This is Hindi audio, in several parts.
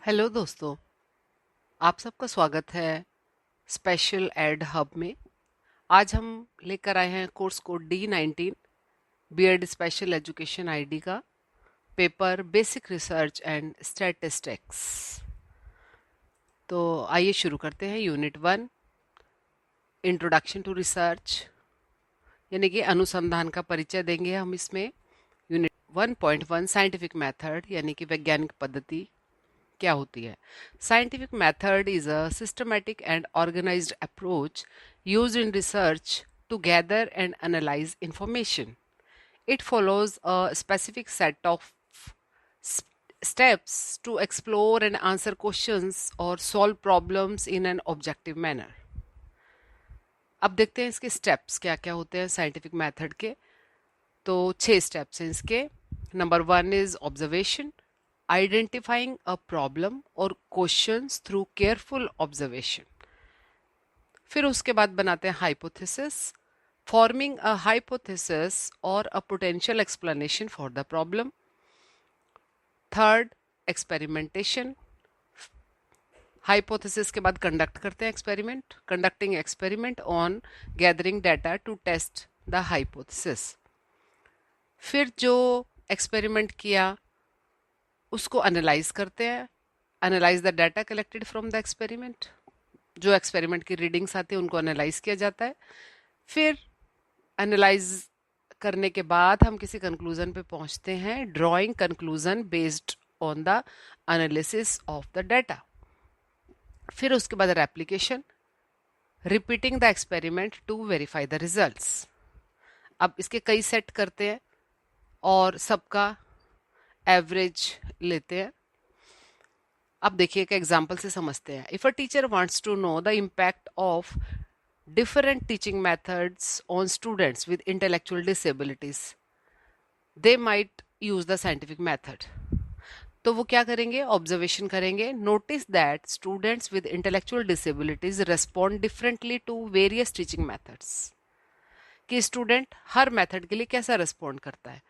हेलो दोस्तों, आप सबका स्वागत है स्पेशल एड हब में। आज हम लेकर आए हैं course code D19 B Ed special education ID का paper basic research and statistics. तो आइए शुरू करते हैं। यूनिट 1 इंट्रोडक्शन टू रिसर्च यानी कि अनुसंधान का परिचय देंगे हम इसमें। यूनिट 1.1 साइंटिफिक मेथड यानी कि वैज्ञानिक पद्धति क्या होती है। Scientific method is a systematic and organised approach used in research to gather and analyse information. It follows a specific set of steps to explore and answer questions or solve problems in an objective manner. अब देखते हैं इसके स्टेप्स क्या क्या होते हैं साइंटिफिक मेथड के। तो 6 स्टेप्स हैं इसके। Number 1 is observation, identifying a problem और क्वेश्चंस थ्रू केयरफुल ऑब्जर्वेशन। फिर उसके बाद बनाते हैं hypothesis, forming a hypothesis or a potential explanation for the problem. Third, experimentation. Hypothesis के बाद कंडक्ट करते हैं experiment, conducting experiment on gathering data to test the hypothesis. फिर जो एक्सपेरिमेंट किया उसको एनालाइज करते हैं, analyse the data collected from the experiment. जो एक्सपेरिमेंट की रीडिंग्स आती है उनको एनालाइज किया जाता है। फिर एनालाइज करने के बाद हम किसी कंक्लूजन पे पहुंचते हैं, drawing conclusion based on the analysis of the data. फिर उसके बाद replication, repeating the experiment to verify the results. अब इसके कई सेट करते हैं और सबका एवरेज लेते हैं। अब देखिए एक एग्जाम्पल से समझते हैं। If a teacher wants to know the impact of different teaching methods on students with intellectual disabilities, they might use the scientific method. तो वो क्या करेंगे, ऑब्जर्वेशन करेंगे। Notice that students with intellectual disabilities respond differently to various teaching methods, कि स्टूडेंट हर मेथड के लिए कैसा रेस्पॉन्ड करता है।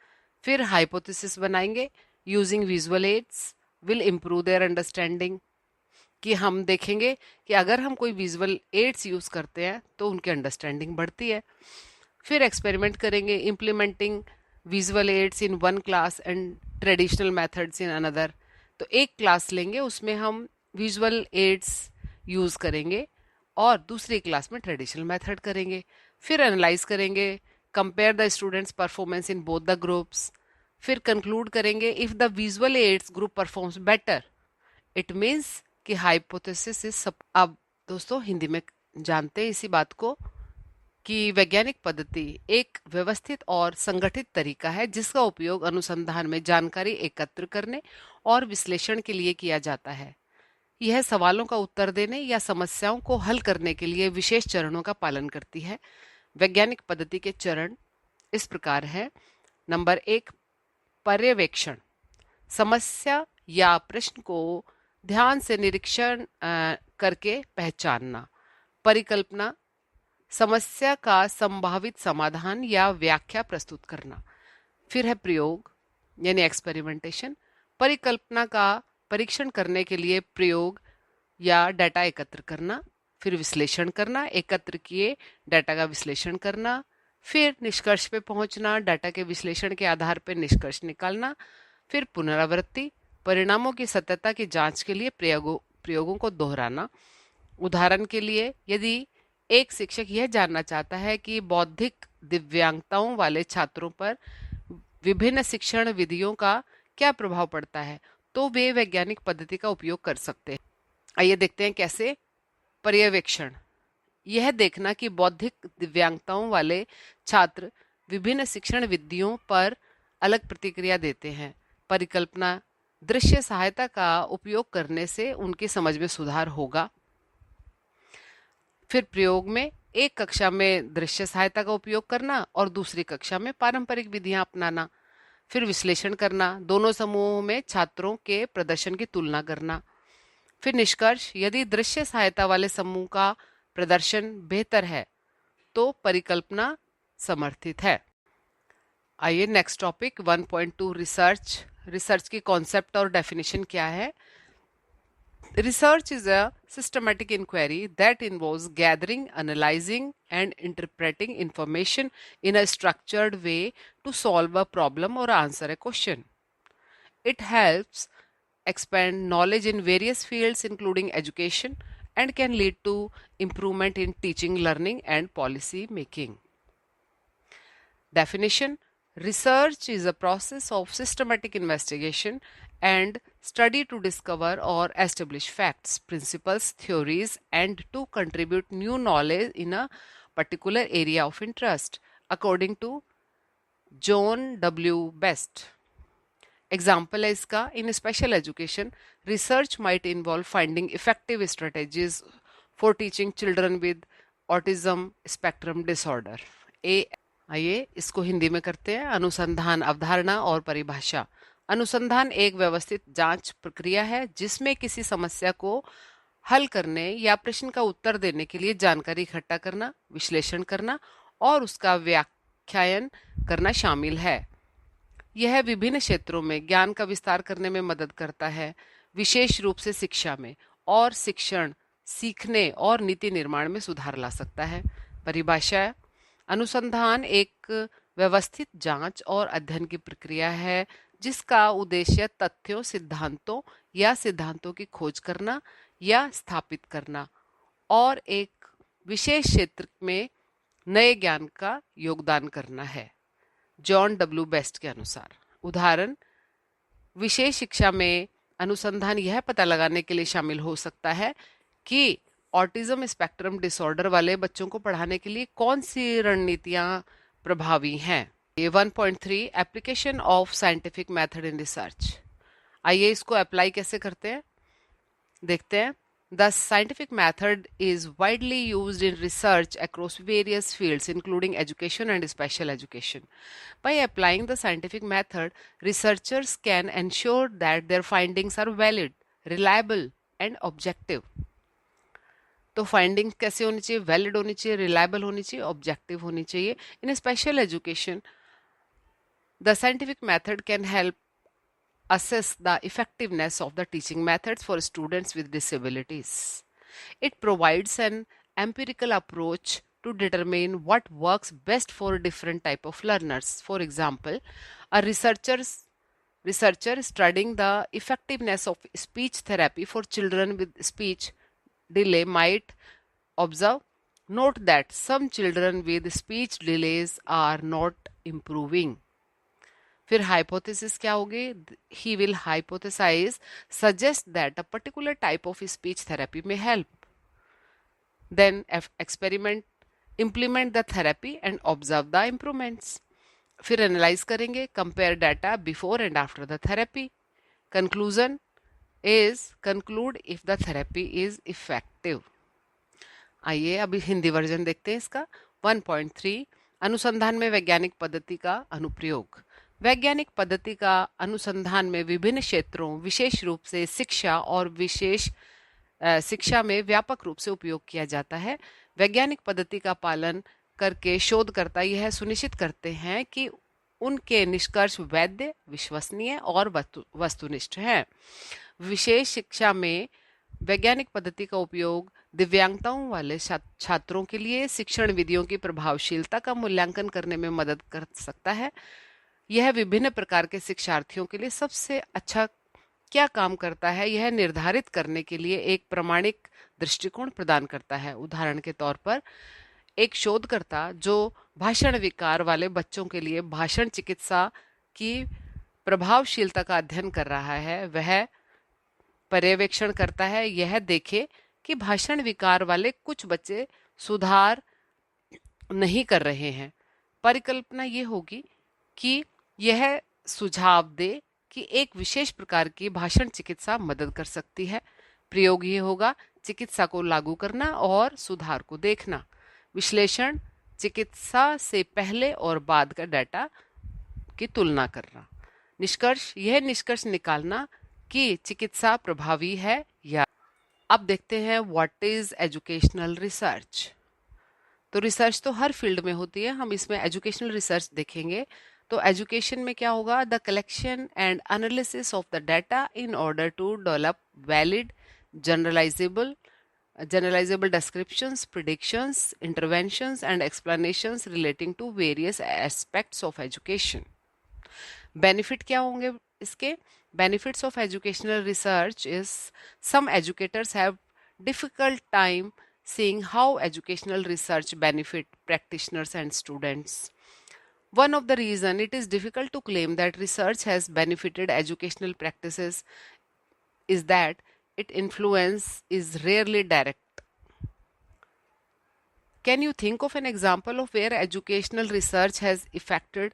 फिर हाइपोथेसिस बनाएंगे, using visual aids will improve their understanding, कि हम देखेंगे कि अगर हम कोई विजुअल एड्स यूज़ करते हैं तो उनकी अंडरस्टैंडिंग बढ़ती है। फिर एक्सपेरिमेंट करेंगे, implementing visual aids in one class and traditional methods in another. तो एक क्लास लेंगे, उसमें हम विजुअल एड्स यूज़ करेंगे और दूसरी क्लास में ट्रेडिशनल मेथड करेंगे। फिर एनालाइज करेंगे, compare the students performance in both the groups. फिर कंक्लूड करेंगे, if the visual aids group performs better it means कि हाइपोथेसिस इज सब। अब दोस्तों हिंदी में जानते हैं इसी बात को कि वैज्ञानिक पद्धति एक व्यवस्थित और संगठित तरीका है जिसका उपयोग अनुसंधान में जानकारी एकत्र करने और विश्लेषण के लिए किया जाता है। यह सवालों का उत्तर देने या समस्याओं को हल करने के लिए विशेष चरणों का पालन करती है। वैज्ञानिक पद्धति के चरण इस प्रकार है। नंबर 1, पर्यवेक्षण, समस्या या प्रश्न को ध्यान से निरीक्षण करके पहचानना। परिकल्पना, समस्या का संभावित समाधान या व्याख्या प्रस्तुत करना। फिर है प्रयोग यानी एक्सपेरिमेंटेशन, परिकल्पना का परीक्षण करने के लिए प्रयोग या डाटा एकत्र करना। फिर विश्लेषण करना, एकत्र किए डाटा का विश्लेषण करना। फिर निष्कर्ष पे पहुंचना, डाटा के विश्लेषण के आधार पर निष्कर्ष निकालना। फिर पुनरावृत्ति, परिणामों की सत्यता की जांच के लिए प्रयोगों को दोहराना। उदाहरण के लिए, यदि एक शिक्षक यह जानना चाहता है कि बौद्धिक दिव्यांगताओं वाले छात्रों पर विभिन्न शिक्षण विधियों का क्या प्रभाव पड़ता है, तो वे वैज्ञानिक पद्धति का उपयोग कर सकते हैं। आइए देखते हैं कैसे। पर्यवेक्षण, यह देखना कि बौद्धिक दिव्यांगताओं वाले छात्र विभिन्न शिक्षण विधियों पर अलग प्रतिक्रिया देते हैं। परिकल्पना, दृश्य सहायता का उपयोग करने से उनकी समझ में सुधार होगा। फिर प्रयोग में एक कक्षा में दृश्य सहायता का उपयोग करना और दूसरी कक्षा में पारंपरिक विधियां अपनाना। फिर विश्लेषण करना, दोनों समूहों में छात्रों के प्रदर्शन की तुलना करना। फिर निष्कर्ष, यदि दृश्य सहायता वाले समूह का प्रदर्शन बेहतर है तो परिकल्पना समर्थित है। आइए नेक्स्ट टॉपिक 1.2 रिसर्च। रिसर्च की कॉन्सेप्ट और डेफिनेशन क्या है। Research is a systematic inquiry that involves gathering, analyzing, and interpreting information in a structured way to solve a problem or answer a question. It helps expand knowledge in various fields, including education, and can lead to improvement in teaching, learning, and policy making. Definition: research is a process of systematic investigation and study to discover or establish facts, principles, theories, and to contribute new knowledge in a particular area of interest, according to John W. Best. Example है इसका: in special education, research might involve finding effective strategies for teaching children with autism spectrum disorder. A आइए इसको हिंदी में करते हैं। अनुसंधान, अवधारणा और परिभाषा। अनुसंधान एक व्यवस्थित जांच प्रक्रिया है जिसमें किसी समस्या को हल करने या प्रश्न का उत्तर देने के लिए जानकारी इकट्ठा करना, विश्लेषण करना और उसका व्याख्यान करना शामिल है। यह विभिन्न क्षेत्रों में ज्ञान का विस्तार करने में मदद करता है, विशेष रूप से शिक्षा में, और शिक्षण, सीखने और नीति निर्माण में सुधार ला सकता है। परिभाषा: अनुसंधान एक व्यवस्थित जांच और अध्ययन की प्रक्रिया है जिसका उद्देश्य तथ्यों, सिद्धांतों या सिद्धांतों की खोज करना या स्थापित करना और एक विशेष क्षेत्र में नए ज्ञान का योगदान करना है। जॉन डब्ल्यू बेस्ट के अनुसार उदाहरण: विशेष शिक्षा में अनुसंधान यह पता लगाने के लिए शामिल हो सकता है कि ऑटिज्म स्पेक्ट्रम डिसऑर्डर वाले बच्चों को पढ़ाने के लिए कौन सी रणनीतियां प्रभावी हैं। 1.3 application of scientific method in research. आइए इसको अप्लाई कैसे करते हैं देखते हैं। The scientific method is widely used in research across various fields, including education and special education. By applying the scientific method, researchers can ensure that their findings are valid, reliable, and objective. तो फाइंडिंग कैसे होनी चाहिए? वैलिड होनी चाहिए, रिलायबल होनी चाहिए, ऑब्जेक्टिव होनी चाहिए। In special education, the scientific method can help assess the effectiveness of the teaching methods for students with disabilities. It provides an empirical approach to determine what works best for different type of learners. For example, a researcher studying the effectiveness of speech therapy for children with speech delay might observe, note that some children with speech delays are not improving. फिर हाइपोथेसिस क्या होगी? He will hypothesize, suggest that a particular type of speech therapy may help, then experiment, implement the therapy and observe the improvements. फिर एनालाइज करेंगे, compare data before and after the therapy. Conclusion is conclude if the therapy is effective. आइए अभी हिंदी वर्जन देखते हैं इसका। 1.3 अनुसंधान में वैज्ञानिक पद्धति का अनुप्रयोग। वैज्ञानिक पद्धति का अनुसंधान में विभिन्न क्षेत्रों, विशेष रूप से शिक्षा और विशेष शिक्षा में व्यापक रूप से उपयोग किया जाता है। वैज्ञानिक पद्धति का पालन करके शोधकर्ता यह सुनिश्चित करते हैं कि उनके निष्कर्ष वैध, विश्वसनीय और वस्तुनिष्ठ हैं। विशेष शिक्षा में वैज्ञानिक पद्धति का उपयोग दिव्यांगताओं वाले छात्रों के लिए शिक्षण विधियों की प्रभावशीलता का मूल्यांकन करने में मदद कर सकता है। यह विभिन्न प्रकार के शिक्षार्थियों के लिए सबसे अच्छा क्या काम करता है, यह निर्धारित करने के लिए एक प्रामाणिक दृष्टिकोण प्रदान करता है। उदाहरण के तौर पर, एक शोधकर्ता जो भाषण विकार वाले बच्चों के लिए भाषण चिकित्सा की प्रभावशीलता का अध्ययन कर रहा है, वह पर्यवेक्षण करता है, यह देखे कि भाषण विकार वाले कुछ बच्चे सुधार नहीं कर रहे हैं। परिकल्पना ये होगी कि यह सुझाव दे कि एक विशेष प्रकार की भाषण चिकित्सा मदद कर सकती है। प्रयोग ये होगा चिकित्सा को लागू करना और सुधार को देखना। विश्लेषण, चिकित्सा से पहले और बाद का डाटा की तुलना करना। निष्कर्ष, यह निष्कर्ष निकालना कि चिकित्सा प्रभावी है या। अब देखते हैं व्हाट इज एजुकेशनल रिसर्च। तो रिसर्च तो हर फील्ड में होती है, हम इसमें एजुकेशनल रिसर्च देखेंगे। तो एजुकेशन में क्या होगा? The collection and analysis of the data in order to develop valid, generalizable generalizable descriptions, predictions, interventions and explanations relating to various aspects of education. Benefit क्या होंगे इसके? benefits of educational research is some educators have difficult time seeing how educational research benefit practitioners and students. One of the reason it is difficult to claim that research has benefited educational practices is that its influence is rarely direct. Can you think of an example of where educational research has affected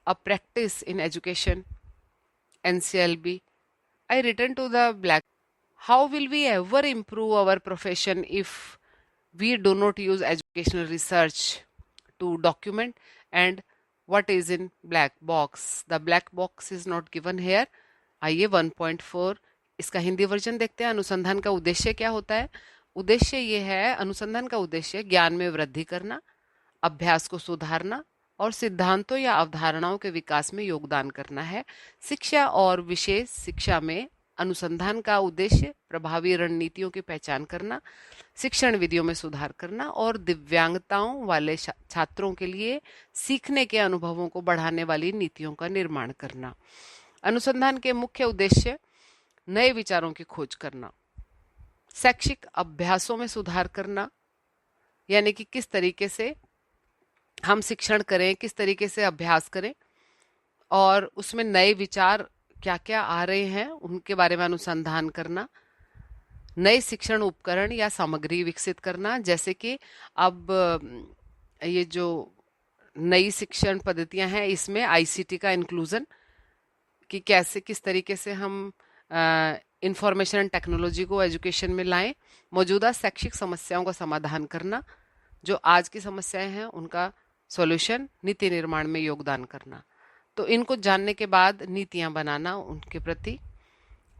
a practice in education? NCLB. I return to the black. How will we ever improve our profession if we do not use educational research to document? And what is in black box? The black box is not given here. आइए 1.4 इसका हिंदी वर्जन देखते हैं. अनुसंधान का उद्देश्य क्या होता है? उद्देश्य ये है, अनुसंधान का उद्देश्य ज्ञान में वृद्धि करना, अभ्यास को सुधारना और सिद्धांतों या अवधारणाओं के विकास में योगदान करना है. शिक्षा और विशेष शिक्षा में अनुसंधान का उद्देश्य प्रभावी रणनीतियों की पहचान करना, शिक्षण विधियों में सुधार करना और दिव्यांगताओं वाले छात्रों के लिए सीखने के अनुभवों को बढ़ाने वाली नीतियों का निर्माण करना. अनुसंधान के मुख्य उद्देश्य नए विचारों की खोज करना, शैक्षिक अभ्यासों में सुधार करना, यानी कि किस तरीके से हम शिक्षण करें, किस तरीके से अभ्यास करें और उसमें नए विचार क्या क्या आ रहे हैं उनके बारे में अनुसंधान करना, नए शिक्षण उपकरण या सामग्री विकसित करना, जैसे कि अब ये जो नई शिक्षण पद्धतियां हैं इसमें आईसीटी का इंक्लूजन, कि कैसे किस तरीके से हम इंफॉर्मेशन एंड टेक्नोलॉजी को एजुकेशन में लाएं, मौजूदा शैक्षिक समस्याओं का समाधान करना, जो आज की समस्याएं हैं उनका सॉल्यूशन, नीति निर्माण में योगदान करना. तो इनको जानने के बाद नीतियां बनाना उनके प्रति.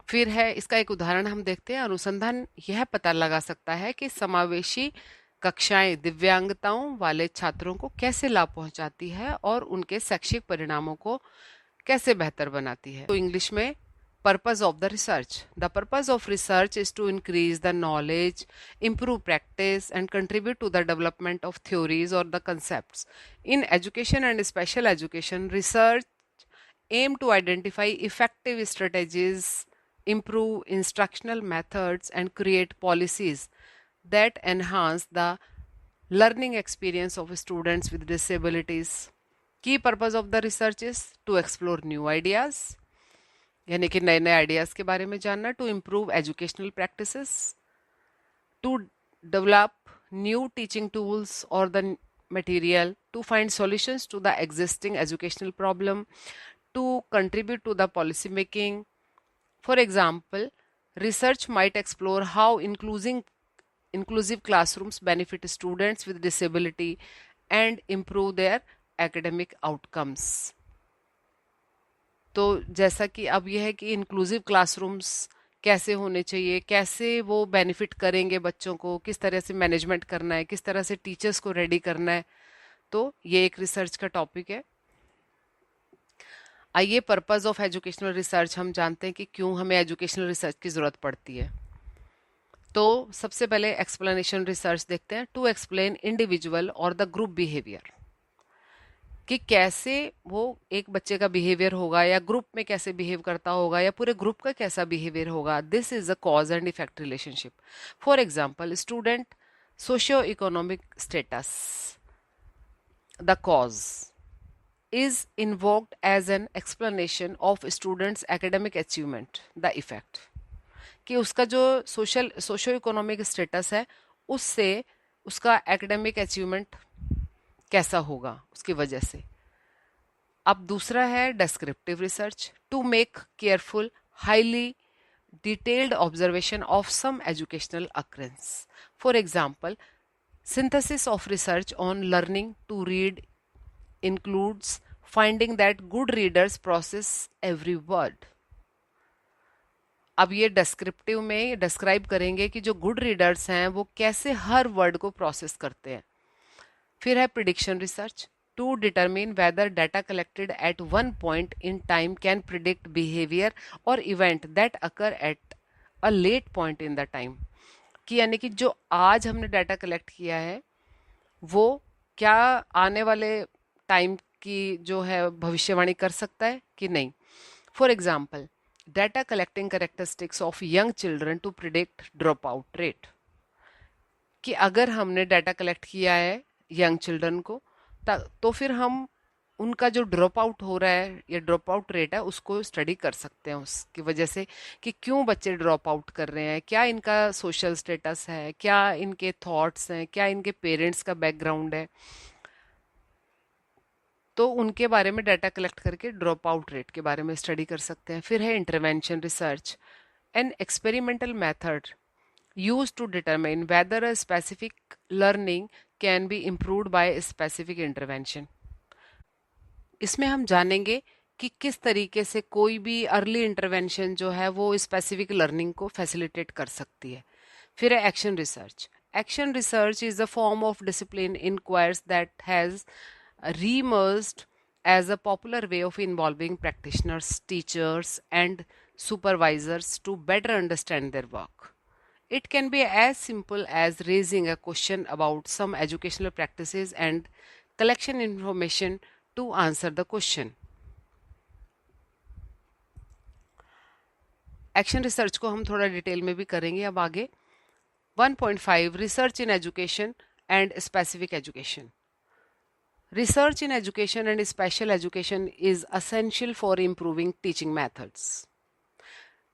फिर है इसका एक उदाहरण हम देखते हैं. अनुसंधान यह पता लगा सकता है कि समावेशी कक्षाएं दिव्यांगताओं वाले छात्रों को कैसे लाभ पहुंचाती है और उनके शैक्षिक परिणामों को कैसे बेहतर बनाती है. तो इंग्लिश में purpose of the research. The purpose of research is to increase the knowledge, improve practice, and contribute to the development of theories or the concepts. In education and special education, research aim to identify effective strategies, improve instructional methods, and create policies that enhance the learning experience of students with disabilities. Key purpose of the research is to explore new ideas, यानी कि नए नए आइडियाज के बारे में जानना, to improve educational practices, to develop new teaching tools और the material, to find solutions to the existing educational problem, to contribute to the policy making. For example, research might explore how inclusive classrooms benefit students with disability and improve their academic outcomes. तो जैसा कि अब यह है कि इंक्लूसिव क्लासरूम्स कैसे होने चाहिए, कैसे वो बेनिफिट करेंगे बच्चों को, किस तरह से मैनेजमेंट करना है, किस तरह से टीचर्स को रेडी करना है, तो ये एक रिसर्च का टॉपिक है. आइए पर्पस ऑफ एजुकेशनल रिसर्च हम जानते हैं कि क्यों हमें एजुकेशनल रिसर्च की ज़रूरत पड़ती है. तो सबसे पहले एक्सप्लेनेशन रिसर्च देखते हैं. टू एक्सप्लेन इंडिविजुअल और द ग्रुप बिहेवियर, कि कैसे वो एक बच्चे का बिहेवियर होगा या ग्रुप में कैसे बिहेव करता होगा या पूरे ग्रुप का कैसा बिहेवियर होगा. This is a cause and effect relationship. For example, student socio economic status, the cause is invoked as an explanation of students' academic achievement. The effect, कि उसका जो सोशो इकोनॉमिक स्टेटस है उससे उसका एकेडमिक अचीवमेंट कैसा होगा उसकी वजह से. अब दूसरा है descriptive research, to make careful highly detailed observation of some educational occurrences. For example, synthesis of research on learning to read includes finding that good readers process every word. अब ये डिस्क्रिप्टिव में डिस्क्राइब करेंगे कि जो गुड रीडर्स हैं वो कैसे हर वर्ड को प्रोसेस करते हैं. फिर है prediction research, to determine whether data collected at one point in time can predict behaviour और event that occur at a late point in the time, कि यानी कि जो आज हमने डाटा कलेक्ट किया है वो क्या आने वाले टाइम की जो है भविष्यवाणी कर सकता है कि नहीं। For example, data collecting characteristics of young children to predict drop out rate, कि अगर हमने डाटा कलेक्ट किया है यंग चिल्ड्रन को, तो फिर हम उनका जो ड्रॉप आउट हो रहा है या ड्रॉप आउट रेट है उसको स्टडी कर सकते हैं उसकी वजह से, कि क्यों बच्चे ड्रॉप आउट कर रहे हैं, क्या इनका सोशल स्टेटस है, क्या इनके थॉट्स हैं, क्या इनके पेरेंट्स का बैकग्राउंड है। तो उनके बारे में डाटा कलेक्ट करके ड्रॉप आउट रेट के बारे में स्टडी कर सकते हैं। फिर है intervention research, an experimental method used to determine whether a specific learning can be improved by a specific intervention। इसमें हम जानेंगे कि किस तरीके से कोई भी अर्ली इंटरवेंशन जो है वो स्पेसिफिक लर्निंग को फैसिलिटेट कर सकती है। फिर है action research. Action research is a form of discipline inquires that has reemerged as a popular way of involving practitioners, teachers, and supervisors to better understand their work. It can be as simple as raising a question about some educational practices and collection information to answer the question. Action research को हम थोड़ा डिटेल में भी करेंगे अब आगे। 1.5 research in education and specific education. Research in education and special education is essential for improving teaching methods,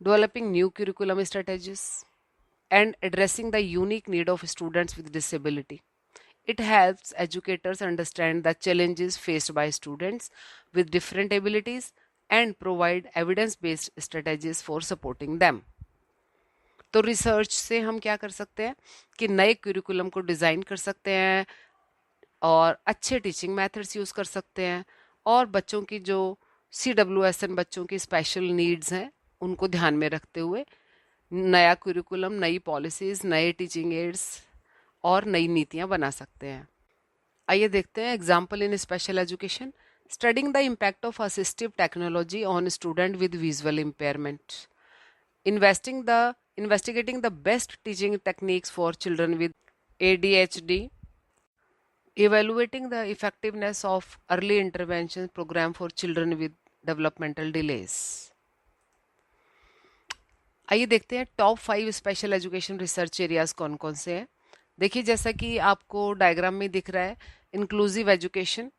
developing new curriculum strategies, and addressing the unique need of students with disability. It helps educators understand the challenges faced by students with different abilities and provide evidence-based strategies for supporting them. तो रिसर्च से हम क्या कर सकते हैं कि नए क्यूरिकुलम को डिज़ाइन कर सकते हैं और अच्छे टीचिंग मेथड्स यूज़ कर सकते हैं, और बच्चों की जो CWSN बच्चों की स्पेशल नीड्स हैं उनको ध्यान में रखते हुए नया कुरिकुलम, नई पॉलिसीज़, नए टीचिंग एड्स और नई नीतियाँ बना सकते हैं। आइए देखते हैं example in special education. Studying the impact of assistive technology on student with visual impairment, investigating the best teaching techniques for children with ADHD, evaluating the effectiveness of early intervention program for children with developmental delays। आइए देखते हैं top 5 special education research areas कौन कौन से हैं। देखिए जैसा कि आपको डायग्राम में दिख रहा है, इंक्लूसिव एजुकेशन,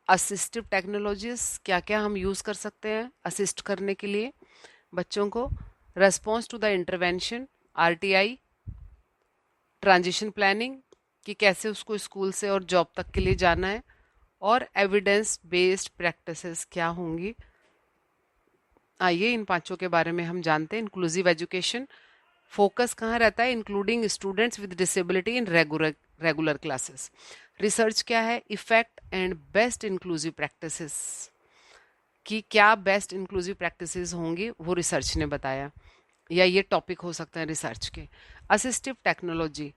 असिस्टिव टेक्नोलॉजीज, क्या क्या हम यूज़ कर सकते हैं असिस्ट करने के लिए बच्चों को, response to the intervention RTI, transition planning कि कैसे उसको स्कूल से और जॉब तक के लिए जाना है, और एविडेंस बेस्ड प्रैक्टिसेस क्या होंगी। आइए इन पांचों के बारे में हम जानते हैं। इंक्लूसिव एजुकेशन फोकस कहाँ रहता है, including students with disability in regular classes. Research क्या है, effect and best inclusive practices, कि क्या बेस्ट इंक्लूसिव प्रैक्टिसेस होंगी वो रिसर्च ने बताया, या ये टॉपिक हो सकते हैं रिसर्च के। Assistive technology,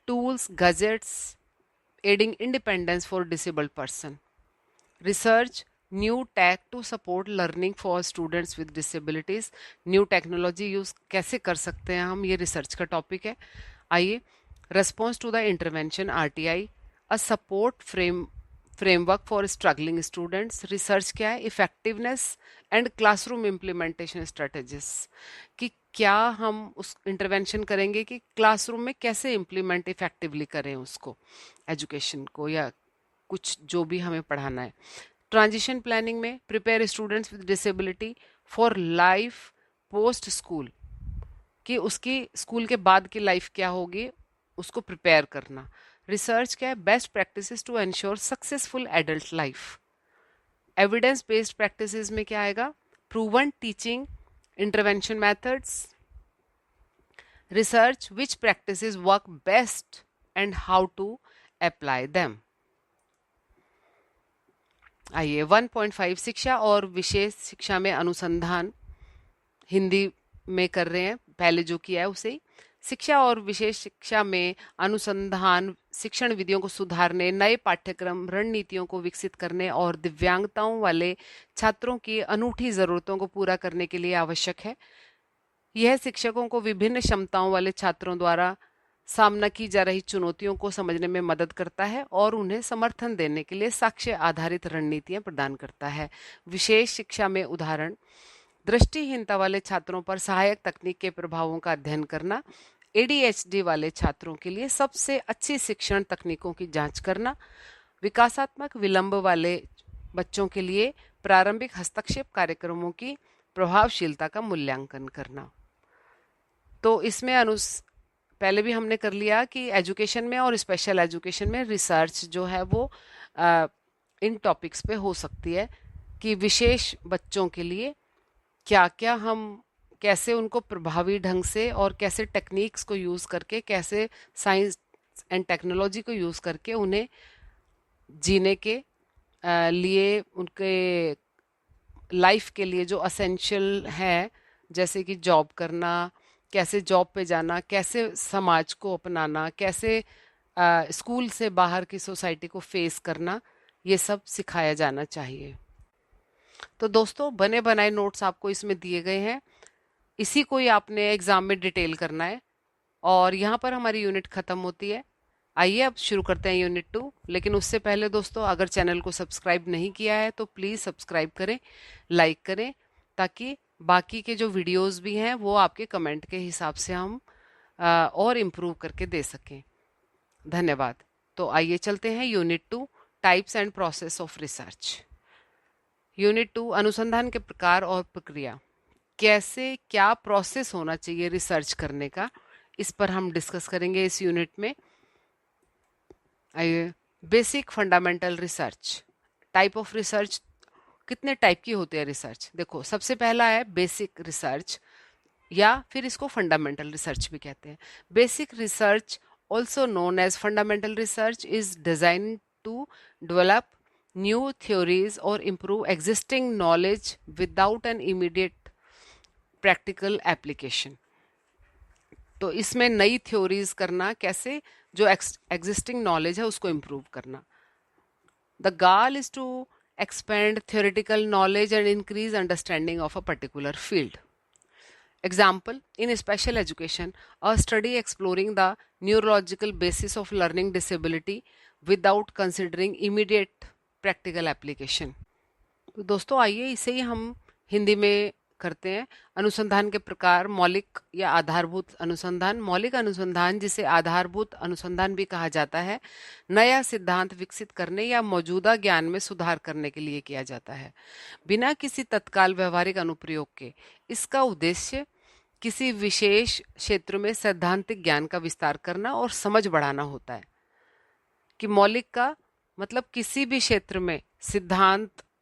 tools, gadgets adding independence for disabled person. Research, new tech to support learning for students with disabilities, new technology use कैसे कर सकते हैं हम, ये रिसर्च का टॉपिक है। आइए, response to the intervention RTI, a support framework for struggling students. Research क्या है, effectiveness and classroom implementation strategies, कि क्या हम उस इंटरवेंशन करेंगे कि क्लासरूम में कैसे इम्प्लीमेंट इफेक्टिवली करें उसको, एजुकेशन को या कुछ जो भी हमें पढ़ाना है। ट्रांजिशन प्लानिंग में prepare students with disability for life post school, कि उसकी स्कूल के बाद की लाइफ क्या होगी उसको प्रिपेयर करना। रिसर्च क्या है, best practices to ensure successful adult life. Evidence based practices में क्या आएगा, proven teaching intervention methods. Research which practices work best and how to apply them. आइए 1.5 शिक्षा और विशेष शिक्षा में अनुसंधान, हिंदी में कर रहे हैं, पहले जो किया है उसे। शिक्षा और विशेष शिक्षा में अनुसंधान शिक्षण विधियों को सुधारने, नए पाठ्यक्रम रणनीतियों को विकसित करने और दिव्यांगताओं वाले छात्रों की अनूठी ज़रूरतों को पूरा करने के लिए आवश्यक है। यह शिक्षकों को विभिन्न क्षमताओं वाले छात्रों द्वारा सामना की जा रही चुनौतियों को समझने में मदद करता है और उन्हें समर्थन देने के लिए साक्ष्य आधारित रणनीतियां प्रदान करता है। विशेष शिक्षा में उदाहरण, दृष्टिहीनता वाले छात्रों पर सहायक तकनीक के प्रभावों का अध्ययन करना, एडीएचडी वाले छात्रों के लिए सबसे अच्छी शिक्षण तकनीकों की जांच करना, विकासात्मक विलंब वाले बच्चों के लिए प्रारंभिक हस्तक्षेप कार्यक्रमों की प्रभावशीलता का मूल्यांकन करना। तो इसमें पहले भी हमने कर लिया कि एजुकेशन में और स्पेशल एजुकेशन में रिसर्च जो है वो इन टॉपिक्स पे हो सकती है कि विशेष बच्चों के लिए क्या क्या हम कैसे उनको प्रभावी ढंग से और कैसे टेक्निक्स को यूज़ करके, कैसे साइंस एंड टेक्नोलॉजी को यूज़ करके उन्हें जीने के लिए, उनके लाइफ के लिए जो असेंशियल है, जैसे कि जॉब करना, कैसे जॉब पे जाना, कैसे समाज को अपनाना, कैसे स्कूल से बाहर की सोसाइटी को फेस करना, ये सब सिखाया जाना चाहिए। तो दोस्तों, बने बनाए नोट्स आपको इसमें दिए गए हैं, इसी को ही आपने एग्जाम में डिटेल करना है और यहाँ पर हमारी यूनिट खत्म होती है। आइए अब शुरू करते हैं यूनिट 2। लेकिन उससे पहले दोस्तों, अगर चैनल को सब्सक्राइब नहीं किया है तो प्लीज़ सब्सक्राइब करें, लाइक करें, ताकि बाकी के जो वीडियोस भी हैं वो आपके कमेंट के हिसाब से हम और इम्प्रूव करके दे सकें। धन्यवाद। तो आइए चलते हैं unit 2, types and process of research. Unit 2, अनुसंधान के प्रकार और प्रक्रिया। कैसे क्या प्रोसेस होना चाहिए रिसर्च करने का, इस पर हम डिस्कस करेंगे इस यूनिट में। आइए, basic fundamental research. Type of research, कितने टाइप की होती है रिसर्च? देखो, सबसे पहला है बेसिक रिसर्च, या फिर इसको फंडामेंटल रिसर्च भी कहते हैं। Basic research, also known as fundamental research, is design to develop new theories और improve existing knowledge without an immediate practical application. तो इसमें नई थ्योरीज करना, कैसे? जो एग्जिस्टिंग नॉलेज है उसको इम्प्रूव करना। The goal is to expand theoretical knowledge and increase understanding of a particular field. Example, in special education, a study exploring the neurological basis of learning disability without considering immediate practical application. तो दोस्तों, आइए इसे ही हम हिंदी में करते हैं। अनुसंधान के प्रकार, मौलिक या आधारभूत अनुसंधान। मौलिक अनुसंधान, जिसे आधारभूत अनुसंधान भी कहा जाता है, नया सिद्धांत विकसित करने या मौजूदा ज्ञान में सुधार करने के लिए किया जाता है, बिना किसी तत्काल व्यवहारिक अनुप्रयोग के। इसका उद्देश्य किसी विशेष क्षेत्र में सैद्धांतिक ज्ञान का विस्तार करना और समझ बढ़ाना होता है। कि मौलिक का मतलब किसी भी क्षेत्र में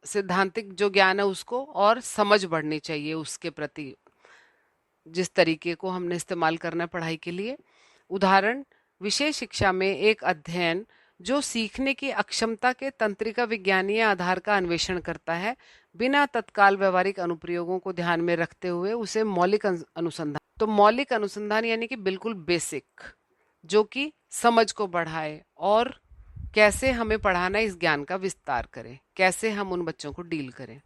सैद्धांतिक जो ज्ञान है उसको और समझ बढ़नी चाहिए उसके प्रति, जिस तरीके को हमने इस्तेमाल करना है पढ़ाई के लिए। उदाहरण, विशेष शिक्षा में एक अध्ययन जो सीखने की अक्षमता के तंत्रिका विज्ञानीय आधार का अन्वेषण करता है, बिना तत्काल व्यवहारिक अनुप्रयोगों को ध्यान में रखते हुए, उसे मौलिक अनुसंधान। तो मौलिक अनुसंधान यानी कि बिल्कुल बेसिक, जो कि समझ को बढ़ाए और कैसे हमें पढ़ाना है इस ज्ञान का विस्तार करें, कैसे हम उन बच्चों को डील करें।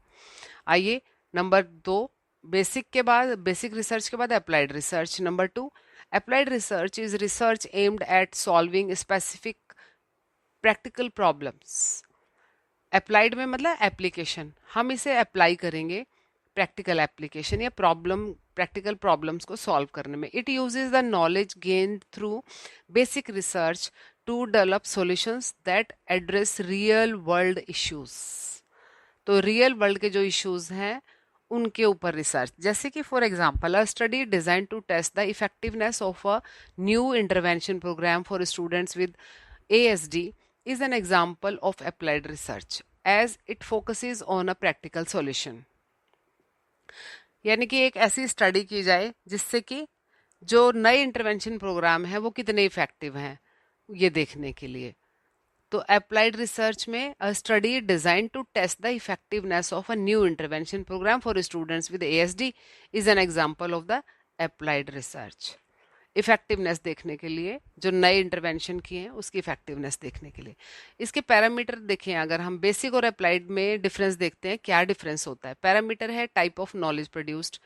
आइए, नंबर 2, बेसिक के बाद, बेसिक रिसर्च के बाद applied research. Number 2, applied research is research aimed at solving specific practical problems. Applied में मतलब एप्लीकेशन, हम इसे अप्लाई करेंगे प्रैक्टिकल एप्लीकेशन या प्रैक्टिकल प्रॉब्लम्स को सॉल्व करने में। It uses the knowledge gained through basic research to develop solutions that address real world issues. तो रियल वर्ल्ड के जो इश्यूज हैं उनके ऊपर रिसर्च, जैसे कि for example, a study design to test the effectiveness of a new intervention program for students with ASD is an example of applied research as it focuses on a practical solution. यानी कि एक ऐसी स्टडी की जाए जिससे कि जो नए इंटरवेंशन प्रोग्राम है वो कितने इफेक्टिव हैं ये देखने के लिए। तो अप्लाइड रिसर्च में a study design to test the effectiveness of a new intervention program for students with ASD is an example of the applied research. Effectiveness देखने के लिए, जो नए इंटरवेंशन किए हैं उसकी इफेक्टिवनेस देखने के लिए। इसके पैरामीटर देखें, अगर हम बेसिक और अप्लाइड में डिफरेंस देखते हैं, क्या डिफरेंस होता है। पैरामीटर है type of knowledge produced.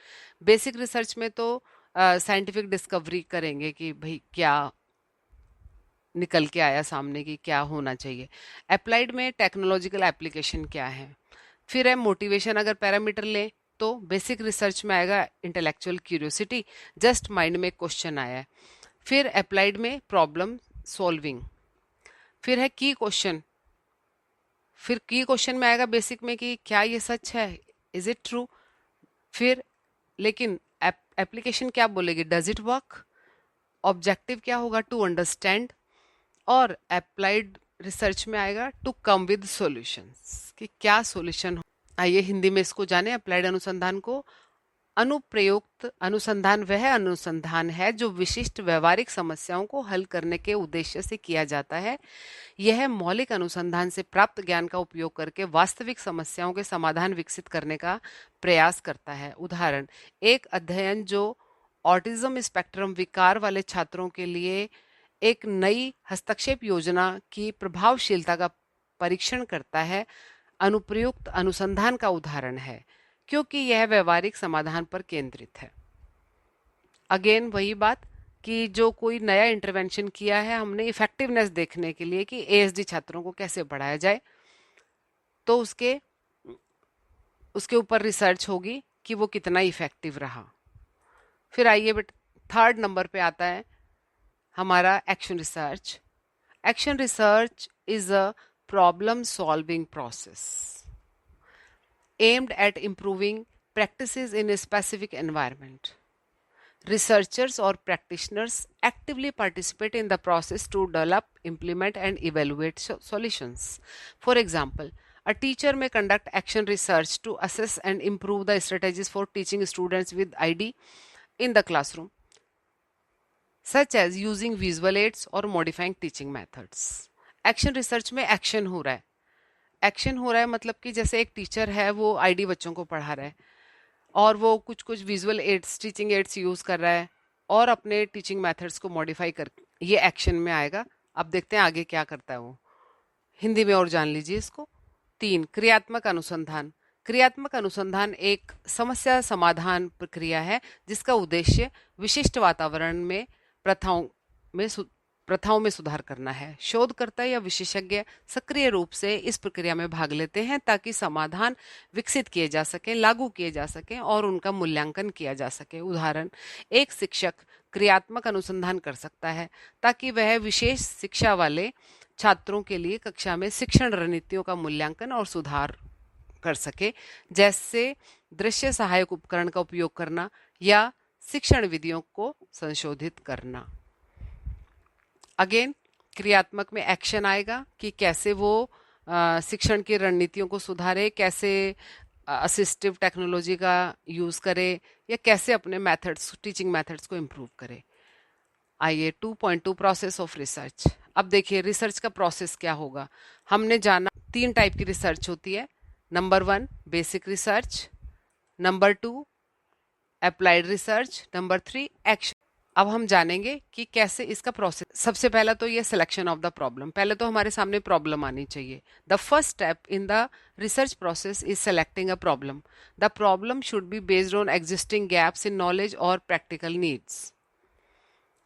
Basic research में तो साइंटिफिक डिस्कवरी करेंगे कि भाई क्या निकल के आया सामने, की क्या होना चाहिए। अप्लाइड में टेक्नोलॉजिकल एप्लीकेशन क्या है। फिर है मोटिवेशन, अगर पैरामीटर लें तो बेसिक रिसर्च में आएगा इंटेलेक्चुअल क्यूरियोसिटी, जस्ट माइंड में क्वेश्चन आया है। फिर अप्लाइड में प्रॉब्लम सॉल्विंग। फिर है की क्वेश्चन, फिर की क्वेश्चन में आएगा बेसिक में कि क्या ये सच है, इज इट ट्रू। फिर लेकिन एप्लीकेशन क्या बोलेगी, डज इट वर्क। ऑब्जेक्टिव क्या होगा, टू अंडरस्टैंड। और अप्लाइड रिसर्च में आएगा टू कम विद सॉल्यूशंस, कि क्या सॉल्यूशन हो। आइए हिंदी में इसको जाने। अप्लाइड अनुसंधान को, अनुप्रयुक्त अनुसंधान वह अनुसंधान है जो विशिष्ट व्यवहारिक समस्याओं को हल करने के उद्देश्य से किया जाता है। यह मौलिक अनुसंधान से प्राप्त ज्ञान का उपयोग करके वास्तविक समस्याओं के समाधान विकसित करने का प्रयास करता है। उदाहरण, एक अध्ययन जो ऑटिज्म स्पेक्ट्रम विकार वाले छात्रों के लिए एक नई हस्तक्षेप योजना की प्रभावशीलता का परीक्षण करता है, अनुप्रयुक्त अनुसंधान का उदाहरण है, क्योंकि यह व्यवहारिक समाधान पर केंद्रित है। अगेन वही बात कि जो कोई नया इंटरवेंशन किया है हमने इफेक्टिवनेस देखने के लिए कि एएसडी छात्रों को कैसे बढ़ाया जाए, तो उसके उसके ऊपर रिसर्च होगी कि वो कितना इफेक्टिव रहा। फिर आइए बट थर्ड नंबर पे आता है हमारा action research. Action research is a problem solving process aimed at improving practices in a specific environment. Researchers or practitioners actively participate in the process to develop, implement, and evaluate solutions. For example, a teacher may conduct action research to assess and improve the strategies for teaching students with ID in the classroom, such as using visual aids or modifying teaching methods. Action research में एक्शन हो रहा है। एक्शन हो रहा है मतलब कि जैसे एक टीचर है वो आईडी बच्चों को पढ़ा रहा है और वो कुछ कुछ visual aids, teaching ads use कर रहा है और अपने टीचिंग मेथड्स को मॉडिफाई कर, ये एक्शन में आएगा। अब देखते हैं आगे क्या करता है वो, हिंदी में और जान लीजिए इसको। 3, क्रियात्मक अनुसंधान। क्रियात्मक अनुसंधान एक समस्या समाधान प्रक्रिया है जिसका उद्देश्य विशिष्ट वातावरण में प्रथाओं में प्रथाओं में सुधार करना है। शोधकर्ता या विशेषज्ञ सक्रिय रूप से इस प्रक्रिया में भाग लेते हैं ताकि समाधान विकसित किए जा सके, लागू किए जा सके और उनका मूल्यांकन किया जा सके। उदाहरण, एक शिक्षक क्रियात्मक अनुसंधान कर सकता है ताकि वह विशेष शिक्षा वाले छात्रों के लिए कक्षा में शिक्षण रणनीतियों का मूल्यांकन और सुधार कर सके, जैसे दृश्य सहायक उपकरण का उपयोग करना या शिक्षण विधियों को संशोधित करना। अगेन क्रियात्मक में एक्शन आएगा कि कैसे वो शिक्षण की रणनीतियों को सुधारे, कैसे असिस्टिव टेक्नोलॉजी का यूज करे या कैसे अपने मेथड्स, टीचिंग मेथड्स को इम्प्रूव करे। आइए 2.2 प्रोसेस ऑफ रिसर्च। अब देखिए रिसर्च का प्रोसेस क्या होगा। हमने जाना 3 टाइप की रिसर्च होती है। Number 1 basic research, number 2 applied research, number 3 action. अब हम जानेंगे कि कैसे इसका प्रोसेस। सबसे पहला तो ये सिलेक्शन ऑफ द प्रॉब्लम, पहले तो हमारे सामने प्रॉब्लम आनी चाहिए। The first step in the research process is selecting a problem. The problem should be based on existing gaps in knowledge और प्रैक्टिकल नीड्स।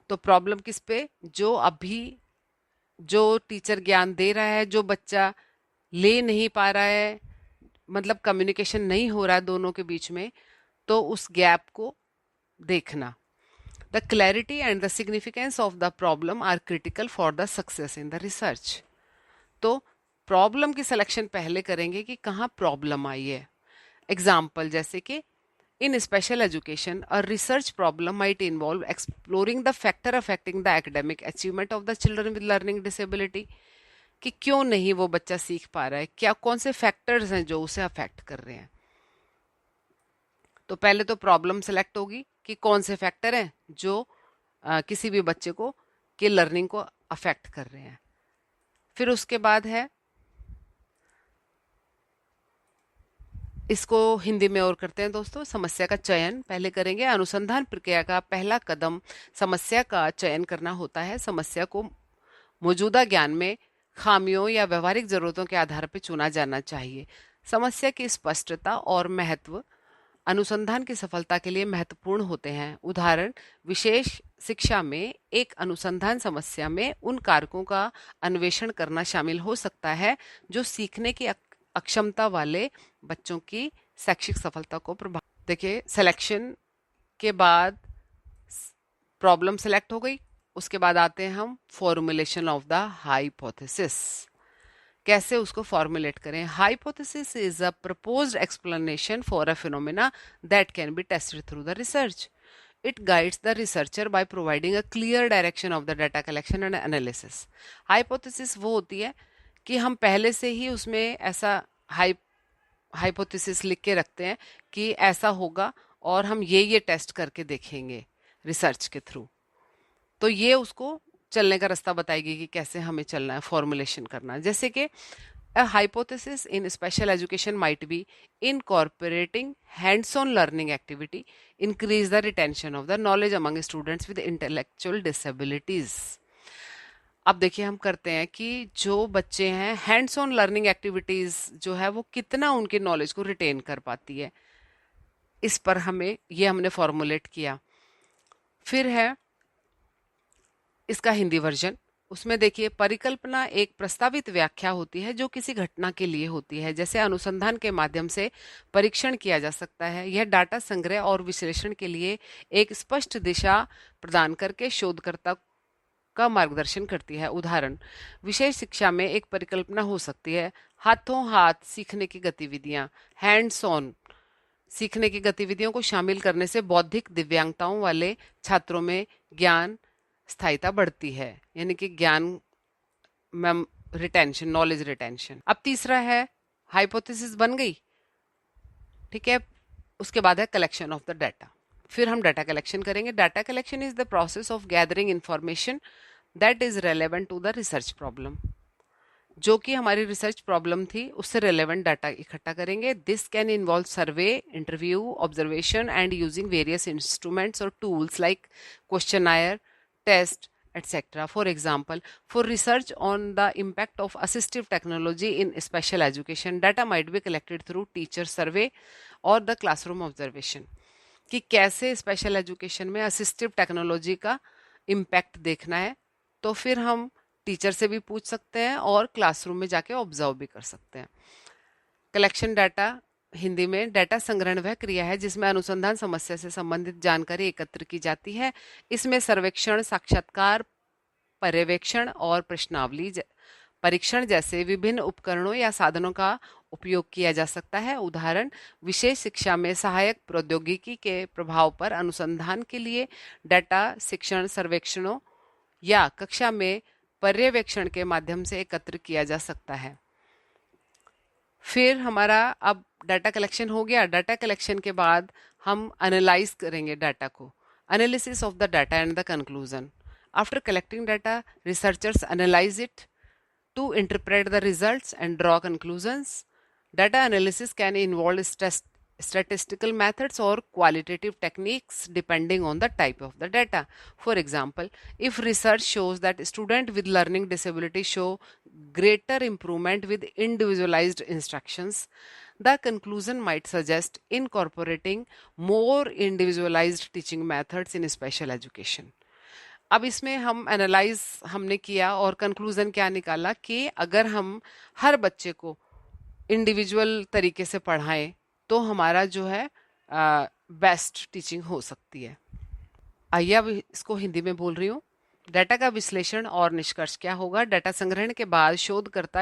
तो प्रॉब्लम किस पे, जो अभी जो टीचर ज्ञान दे रहा है जो बच्चा ले नहीं पा रहा है, मतलब कम्युनिकेशन नहीं हो रहा है दोनों के बीच में, तो उस गैप को देखना। The clarity and the significance of the problem are critical for the success in the research. तो प्रॉब्लम की सिलेक्शन पहले करेंगे कि कहाँ प्रॉब्लम आई है। एग्जाम्पल जैसे कि in special education a research problem might involve exploring the factor affecting the academic achievement of the children with learning disability, कि क्यों नहीं वो बच्चा सीख पा रहा है, क्या कौन से फैक्टर्स हैं जो उसे अफेक्ट कर रहे हैं। तो पहले तो प्रॉब्लम सेलेक्ट होगी कि कौन से फैक्टर हैं जो किसी भी बच्चे को के लर्निंग को अफेक्ट कर रहे हैं। फिर उसके बाद है इसको हिंदी में और करते हैं दोस्तों। समस्या का चयन पहले करेंगे। अनुसंधान प्रक्रिया का पहला कदम समस्या का चयन करना होता है। समस्या को मौजूदा ज्ञान में खामियों या व्यवहारिक जरूरतों के आधार पर चुना जाना चाहिए। समस्या की स्पष्टता और महत्व अनुसंधान की सफलता के लिए महत्वपूर्ण होते हैं। उदाहरण, विशेष शिक्षा में एक अनुसंधान समस्या में उन कारकों का अन्वेषण करना शामिल हो सकता है जो सीखने की अक्षमता वाले बच्चों की शैक्षिक सफलता को प्रभावित। देखिए, सिलेक्शन के बाद प्रॉब्लम सेलेक्ट हो गई, उसके बाद आते हैं हम फॉर्मुलेशन ऑफ द हाइपोथेसिस। कैसे उसको फॉर्मुलेट करें? Hypothesis is a proposed explanation for a phenomena that can be tested through the research. It guides the researcher by providing a clear direction of the data collection and analysis. Hypothesis वो होती है कि हम पहले से ही उसमें ऐसा हाइपोथेसिस लिख के रखते हैं कि ऐसा होगा और हम ये टेस्ट करके देखेंगे रिसर्च के थ्रू। तो ये उसको चलने का रास्ता बताएगी कि कैसे हमें चलना है, फॉर्मुलेशन करना है। जैसे कि a hypothesis in special education might be incorporating hands-on learning activity, increase the retention of the knowledge among students with intellectual disabilities. अब देखिए, हम करते हैं कि जो बच्चे हैं, हैंड्स ऑन लर्निंग एक्टिविटीज जो है वो कितना उनके नॉलेज को रिटेन कर पाती है, इस पर हमने फॉर्मुलेट किया। फिर है इसका हिंदी वर्जन। उसमें देखिए, परिकल्पना एक प्रस्तावित व्याख्या होती है जो किसी घटना के लिए होती है। जैसे अनुसंधान के माध्यम से परीक्षण किया जा सकता है। यह डाटा संग्रह और विश्लेषण के लिए एक स्पष्ट दिशा प्रदान करके शोधकर्ता का मार्गदर्शन करती है। उदाहरण, विशेष शिक्षा में एक परिकल्पना हो सकती है हाथों हाथ सीखने की गतिविधियां। हैंड्स ऑन सीखने की गतिविधियों को शामिल करने से बौद्धिक दिव्यांगताओं वाले छात्रों में ज्ञान स्थायिता बढ़ती है, यानी कि ज्ञान में रिटेंशन, नॉलेज रिटेंशन। अब तीसरा है, हाइपोथेसिस बन गई, ठीक है। उसके बाद है कलेक्शन ऑफ द डाटा। फिर हम डाटा कलेक्शन करेंगे। Data collection is the process of gathering information that is relevant to the research problem. जो कि हमारी रिसर्च प्रॉब्लम थी उससे रेलेवेंट डाटा इकट्ठा करेंगे। This can involve survey, interview, observation and using various instruments और tools like questionnaire, test, etc. For example, for research on the impact of assistive technology in special education, data might be collected through teacher survey or the classroom observation. कि कैसे स्पेशल एजुकेशन में असिस्टिव टेक्नोलॉजी का इम्पैक्ट देखना है, तो फिर हम टीचर से भी पूछ सकते हैं और क्लासरूम में जाके ऑब्जर्व भी कर सकते हैं। कलेक्शन डाटा हिंदी में, डाटा संग्रहण वह क्रिया है जिसमें अनुसंधान समस्या से संबंधित जानकारी एकत्र की जाती है। इसमें सर्वेक्षण, साक्षात्कार, पर्यवेक्षण और प्रश्नावली परीक्षण जैसे विभिन्न उपकरणों या साधनों का उपयोग किया जा सकता है। उदाहरण, विशेष शिक्षा में सहायक प्रौद्योगिकी के प्रभाव पर अनुसंधान के लिए डाटा शिक्षण सर्वेक्षणों या कक्षा में पर्यवेक्षण के माध्यम से एकत्र किया जा सकता है। फिर हमारा अब डाटा कलेक्शन हो गया। डाटा कलेक्शन के बाद हम एनालाइज करेंगे डाटा को। Analysis of the data and the conclusion. After collecting data, researchers analyse it to interpret the results and draw conclusions. Data analysis can involve statistical methods or qualitative techniques depending on the type of the data. For example, if research shows that students with learning disabilities show greater improvement with individualized instructions, the conclusion might suggest incorporating more individualized teaching methods in special education. अब इसमें हम एनालाइज हमने किया और कंक्लूजन क्या निकाला कि अगर हम हर बच्चे को इंडिविजुअल तरीके से पढ़ाएं तो हमारा जो है बेस्ट टीचिंग हो सकती है। आइए अब इसको हिंदी में बोल रही हूँ। डाटा का विश्लेषण और निष्कर्ष क्या होगा? डाटा संग्रहण के बाद शोधकर्ता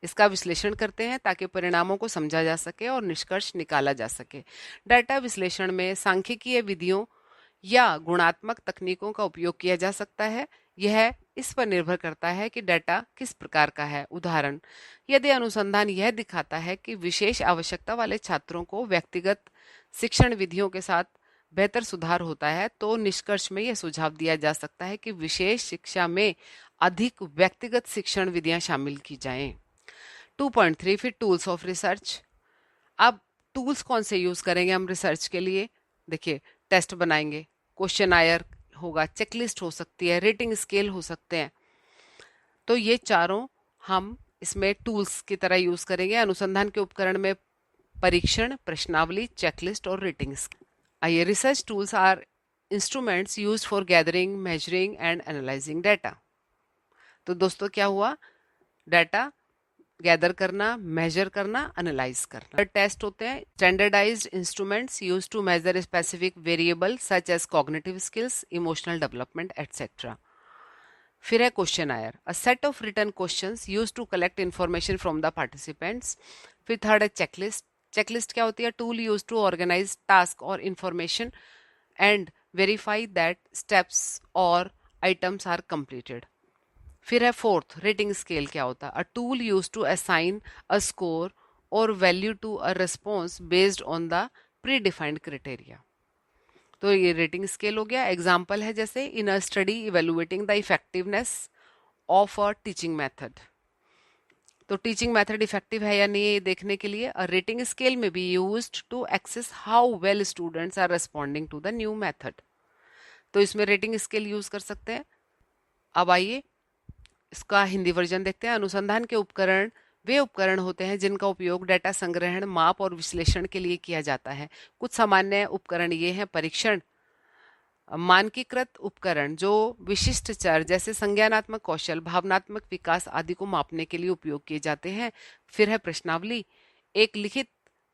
इसका विश्लेषण करते हैं ताकि परिणामों को समझा जा सके और निष्कर्ष निकाला जा सके। डाटा विश्लेषण में सांख्यिकीय विधियों या गुणात्मक तकनीकों का उपयोग किया जा सकता है। यह इस पर निर्भर करता है कि डाटा किस प्रकार का है। उदाहरण, यदि अनुसंधान यह दिखाता है कि विशेष आवश्यकता वाले छात्रों को व्यक्तिगत शिक्षण विधियों के साथ बेहतर सुधार होता है, तो निष्कर्ष में यह सुझाव दिया जा सकता है कि विशेष शिक्षा में अधिक व्यक्तिगत शिक्षण विधियां शामिल की जाएं। 2.3 फिर टूल्स ऑफ रिसर्च। अब टूल्स कौन से यूज करेंगे हम रिसर्च के लिए? देखिए, टेस्ट बनाएंगे, क्वेश्चनायर होगा, चेकलिस्ट हो सकती है, रेटिंग स्केल हो सकते हैं। तो ये चारों हम इसमें टूल्स की तरह यूज करेंगे अनुसंधान के उपकरण में: परीक्षण, प्रश्नावली, चेकलिस्ट और रेटिंग स्केल। आइए, research tools are instruments used for gathering, measuring and analysing data. तो दोस्तों क्या हुआ? डाटा गैदर करना, मेजर करना, एनालाइज करना। टेस्ट होते हैं standardised instruments use to measure specific variable such as cognitive skills, emotional development etcetera. फिर है questionnaire, a set of written questions use to collect information from the participants. फिर थर्ड है चेकलिस्ट। चेकलिस्ट क्या होती है? Tool use to organise task और information and verify that steps और आइटम्स आर कंप्लीटेड। फिर है फोर्थ, रेटिंग स्केल क्या होता है? A tool use to assign a score और value to a response based on the pre defined criteria. तो ये रेटिंग स्केल हो गया। एग्जाम्पल है जैसे in a study evaluating the effectiveness of a teaching method. तो टीचिंग मेथड इफेक्टिव है या नहीं है ये देखने के लिए a rating scale may be used to assess how well students are responding to the new method. तो इसमें रेटिंग स्केल यूज कर सकते हैं। अब आइए इसका हिंदी वर्जन देखते हैं। अनुसंधान के उपकरण वे उपकरण होते हैं जिनका उपयोग डेटा संग्रहण, माप और विश्लेषण के लिए किया जाता है। कुछ सामान्य उपकरण ये हैं: परीक्षण, मानकीकृत उपकरण जो विशिष्ट चर जैसे संज्ञानात्मक कौशल, भावनात्मक विकास आदि को मापने के लिए उपयोग किए जाते हैं। फिर है प्रश्नावली, एक लिखित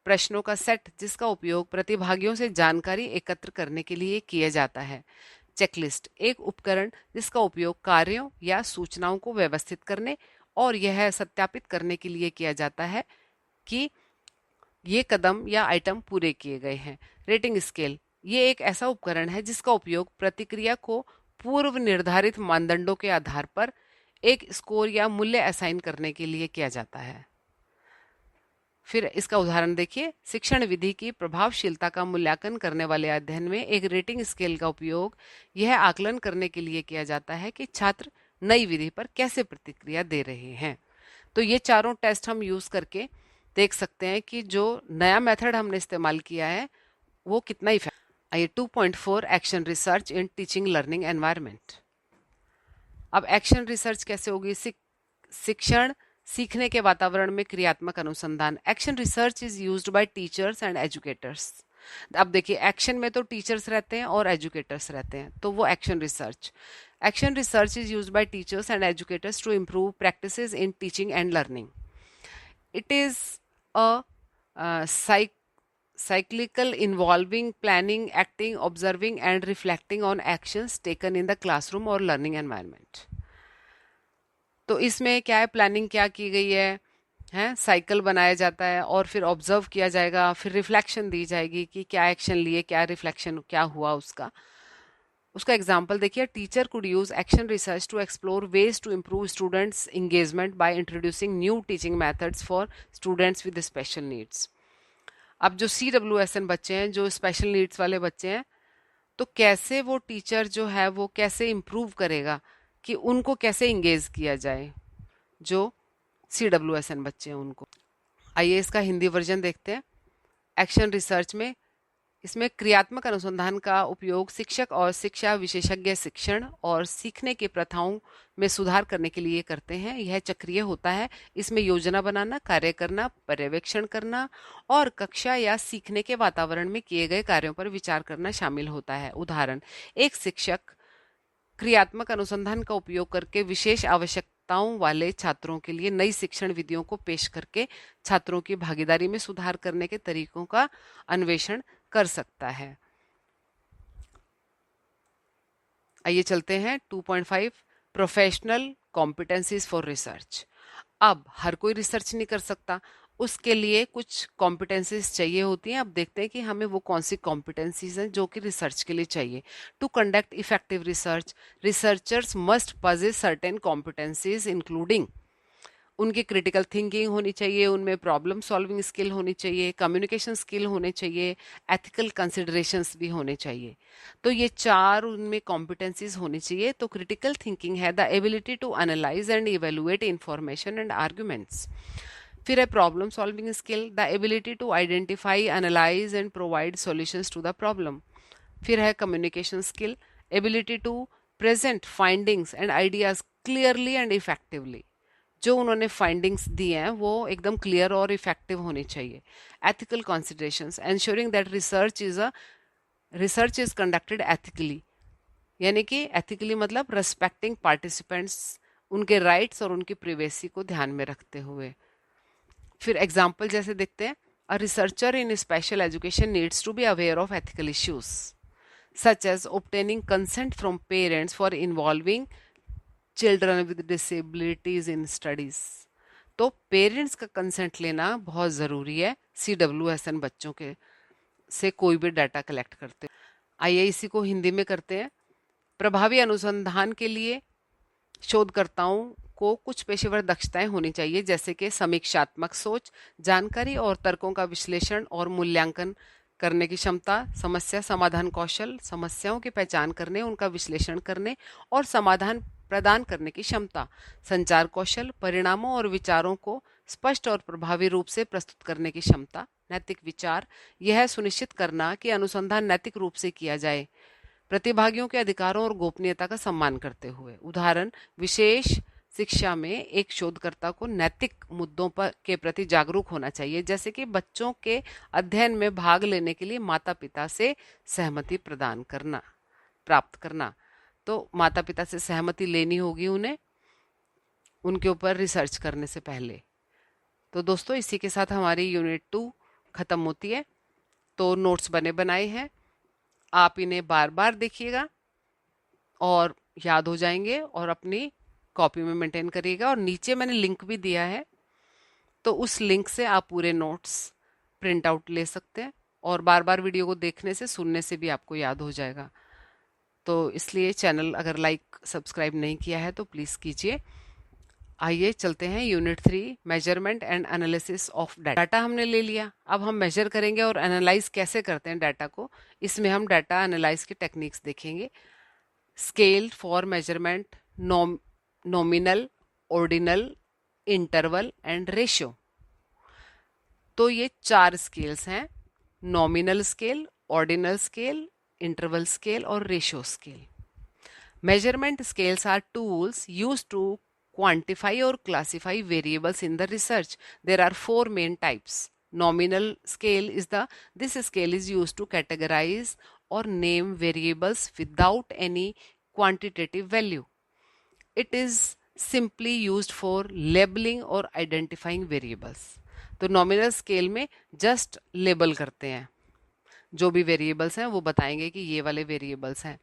प्रश्नों का सेट जिसका उपयोग प्रतिभागियों से जानकारी एकत्र करने के लिए किया जाता है। चेकलिस्ट, एक उपकरण जिसका उपयोग कार्यों या सूचनाओं को व्यवस्थित करने और यह सत्यापित करने के लिए किया जाता है कि ये कदम या आइटम पूरे किए गए हैं। रेटिंग स्केल, ये एक ऐसा उपकरण है जिसका उपयोग प्रतिक्रिया को पूर्व निर्धारित मानदंडों के आधार पर एक स्कोर या मूल्य असाइन करने के लिए किया जाता है। फिर इसका उदाहरण देखिए, शिक्षण विधि की प्रभावशीलता का मूल्यांकन करने वाले अध्ययन में एक रेटिंग स्केल का उपयोग यह आकलन करने के लिए किया जाता है कि छात्र नई विधि पर कैसे प्रतिक्रिया दे रहे हैं। तो ये चारों टेस्ट हम यूज करके देख सकते हैं कि जो नया मेथड हमने इस्तेमाल किया है वो कितना इफेक्टिव। आइए 2.4 action research in teaching learning environment. अब एक्शन रिसर्च कैसे होगी? शिक्षण सीखने के वातावरण में क्रियात्मक अनुसंधान। Action research is used by teachers and educators. अब देखिए, एक्शन में तो टीचर्स रहते हैं और एजुकेटर्स रहते हैं, तो वो action research is used by teachers and educators to improve practices in teaching and learning. It is a cyclical involving planning, acting, observing and reflecting on actions taken in the classroom or learning environment। तो इसमें क्या है? प्लानिंग क्या की गई है साइकिल बनाया जाता है और फिर ऑब्जर्व किया जाएगा, फिर रिफ्लेक्शन दी जाएगी कि क्या एक्शन लिए, क्या रिफ्लेक्शन क्या हुआ उसका एग्जाम्पल देखिए, teacher could use action research to explore ways to improve students engagement by introducing new teaching methods for students with special needs. अब जो CWSN बच्चे हैं, जो स्पेशल नीड्स वाले बच्चे हैं, तो कैसे वो टीचर जो है वो कैसे इम्प्रूव करेगा कि उनको कैसे इंगेज किया जाए, जो CWSN बच्चे हैं उनको। आइए इसका हिंदी वर्जन देखते हैं। एक्शन रिसर्च में इसमें क्रियात्मक अनुसंधान का उपयोग शिक्षक और शिक्षा विशेषज्ञ शिक्षण और सीखने की प्रथाओं में सुधार करने के लिए करते हैं। यह चक्रीय होता है। इसमें योजना बनाना, कार्य करना, पर्यवेक्षण करना और कक्षा या सीखने के वातावरण में किए गए कार्यों पर विचार करना शामिल होता है। उदाहरण, एक शिक्षक क्रियात्मक अनुसंधान का उपयोग करके विशेष आवश्यकताओं वाले छात्रों के लिए नई शिक्षण विधियों को पेश करके छात्रों की भागीदारी में सुधार करने के तरीकों का अन्वेषण कर सकता है। आइए चलते हैं 2.5 प्रोफेशनल कॉम्पिटेंसीज फॉर रिसर्च। अब हर कोई रिसर्च नहीं कर सकता, उसके लिए कुछ कॉम्पिटेंसीज चाहिए होती हैं। अब देखते हैं कि हमें वो कौन सी कॉम्पिटेंसीज हैं जो कि रिसर्च के लिए चाहिए। To conduct effective research, researchers must possess certain competencies including, उनकी क्रिटिकल थिंकिंग होनी चाहिए, उनमें प्रॉब्लम सॉल्विंग स्किल होनी चाहिए, कम्युनिकेशन स्किल होने चाहिए, एथिकल कंसिडरेशंस भी होने चाहिए। तो ये चार उनमें कॉम्पिटेंसीज होनी चाहिए। तो क्रिटिकल थिंकिंग है the ability to analyse and evaluate information and arguments. फिर है problem solving skill, the ability to identify, analyse and provide solutions to the problem. फिर है communication skill, ability to present findings and ideas clearly and effectively. जो उन्होंने फाइंडिंग्स दिए हैं वो एकदम क्लियर और इफेक्टिव होनी चाहिए। Ethical considerations, ensuring that research is conducted ethically, यानी कि एथिकली मतलब रेस्पेक्टिंग पार्टिसिपेंट्स, उनके राइट्स और उनकी प्रिवेसी को ध्यान में रखते हुए। फिर एग्जाम्पल जैसे देखते हैं, a researcher in special education needs to be aware of ethical issues such as obtaining consent from parents for involving children with disabilities in studies। तो पेरेंट्स का कंसेंट लेना बहुत ज़रूरी है CWSN बच्चों के से कोई भी डाटा कलेक्ट करते हैं। आइए इसी को हिंदी में करते हैं। प्रभावी अनुसंधान के लिए शोधकर्ताओं को कुछ पेशेवर दक्षताएं होनी चाहिए, जैसे कि समीक्षात्मक सोच, जानकारी और तर्कों का विश्लेषण और मूल्यांकन करने की क्षमता, समस्या समाधान कौशल, समस्याओं की पहचान करने, उनका विश्लेषण करने और समाधान प्रदान करने की क्षमता, संचार कौशल, परिणामों और विचारों को स्पष्ट और प्रभावी रूप से प्रस्तुत करने की क्षमता, नैतिक विचार, यह सुनिश्चित करना कि अनुसंधान नैतिक रूप से किया जाए, प्रतिभागियों के अधिकारों और गोपनीयता का सम्मान करते हुए। उदाहरण, विशेष शिक्षा में एक शोधकर्ता को नैतिक मुद्दों पर के प्रति जागरूक होना चाहिए, जैसे कि बच्चों के अध्ययन में भाग लेने के लिए माता पिता से सहमति प्रदान करना, प्राप्त करना। तो माता पिता से सहमति लेनी होगी उन्हें उनके ऊपर रिसर्च करने से पहले। तो दोस्तों इसी के साथ हमारी यूनिट 2 खत्म होती है। तो नोट्स बने बनाए हैं, आप इन्हें बार बार देखिएगा और याद हो जाएंगे और अपनी कॉपी में मेंटेन करिएगा। और नीचे मैंने लिंक भी दिया है, तो उस लिंक से आप पूरे नोट्स प्रिंट आउट ले सकते हैं और बार बार वीडियो को देखने से, सुनने से भी आपको याद हो जाएगा। तो इसलिए चैनल अगर लाइक सब्सक्राइब नहीं किया है तो प्लीज़ कीजिए। आइए चलते हैं unit 3, measurement and analysis of data. Data हमने ले लिया, अब हम मेजर करेंगे और एनालाइज कैसे करते हैं डाटा को। इसमें हम डाटा एनालाइज की टेक्निक्स देखेंगे। Scale for measurement, nominal, ordinal, interval and ratio. तो ये 4 स्केल्स हैं, nominal scale, ordinal scale, interval scale और ratio scale. Measurement scales are tools used to quantify or classify variables in the research. There are 4 main types. Nominal scale is this scale is used to categorize or name variables without any quantitative value. It is simply used for labeling or identifying variables. तो nominal scale में just label करते हैं, जो भी वेरिएबल्स हैं वो बताएंगे कि ये वाले वेरिएबल्स हैं।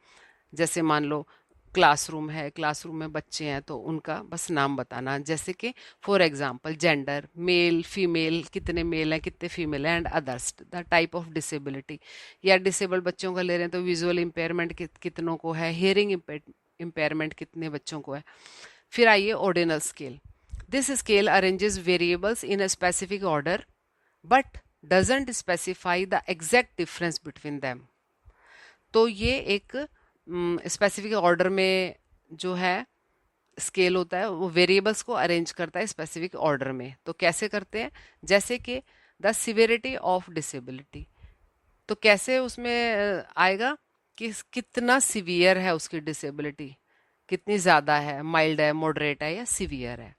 जैसे मान लो क्लासरूम है, क्लासरूम में बच्चे हैं तो उनका बस नाम बताना, जैसे कि for example gender, male female, कितने मेल हैं कितने फीमेल हैं, and others, the type of disability. या डिसेबल्ड बच्चों का ले रहे हैं तो विजुअल इम्पेयरमेंट कितनों को है, हियरिंग इम्पेयरमेंट कितने बच्चों को है। फिर आइए ordinal scale. This scale arranges variables in a specific order but doesn't specify the exact difference between them. तो ये एक स्पेसिफिक ऑर्डर में जो है स्केल होता है, वो वेरिएबल्स को अरेंज करता है स्पेसिफिक ऑर्डर में। तो कैसे करते हैं, जैसे कि द सिवियरिटी ऑफ डिसेबिलिटी, तो कैसे उसमें आएगा कि कितना सिवियर है उसकी डिसेबिलिटी, कितनी ज़्यादा है, माइल्ड है, मॉडरेट है या सिवियर है।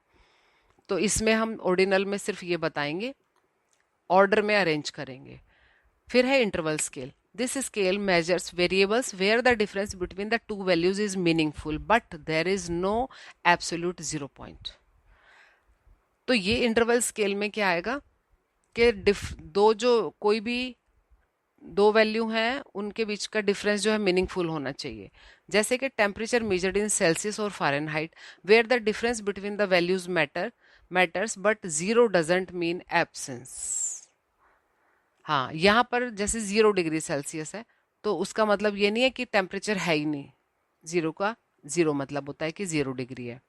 तो इसमें हम ऑर्डिनल में सिर्फ ये बताएंगे, ऑर्डर में अरेंज करेंगे। फिर है interval scale. This scale measures variables where the difference between the two values is meaningful, but there is no absolute 0 point. तो ये इंटरवल स्केल में क्या आएगा कि कोई भी दो वैल्यू हैं उनके बीच का डिफरेंस जो है मीनिंगफुल होना चाहिए। जैसे कि टेम्परेचर मेजर्ड इन सेल्सियस और Fahrenheit, where the difference between the values matters but 0 doesn't mean absence. हाँ, यहाँ पर जैसे 0 डिग्री सेल्सियस है तो उसका मतलब ये नहीं है कि टेम्परेचर है ही नहीं, 0 का 0 मतलब होता है कि 0 डिग्री है।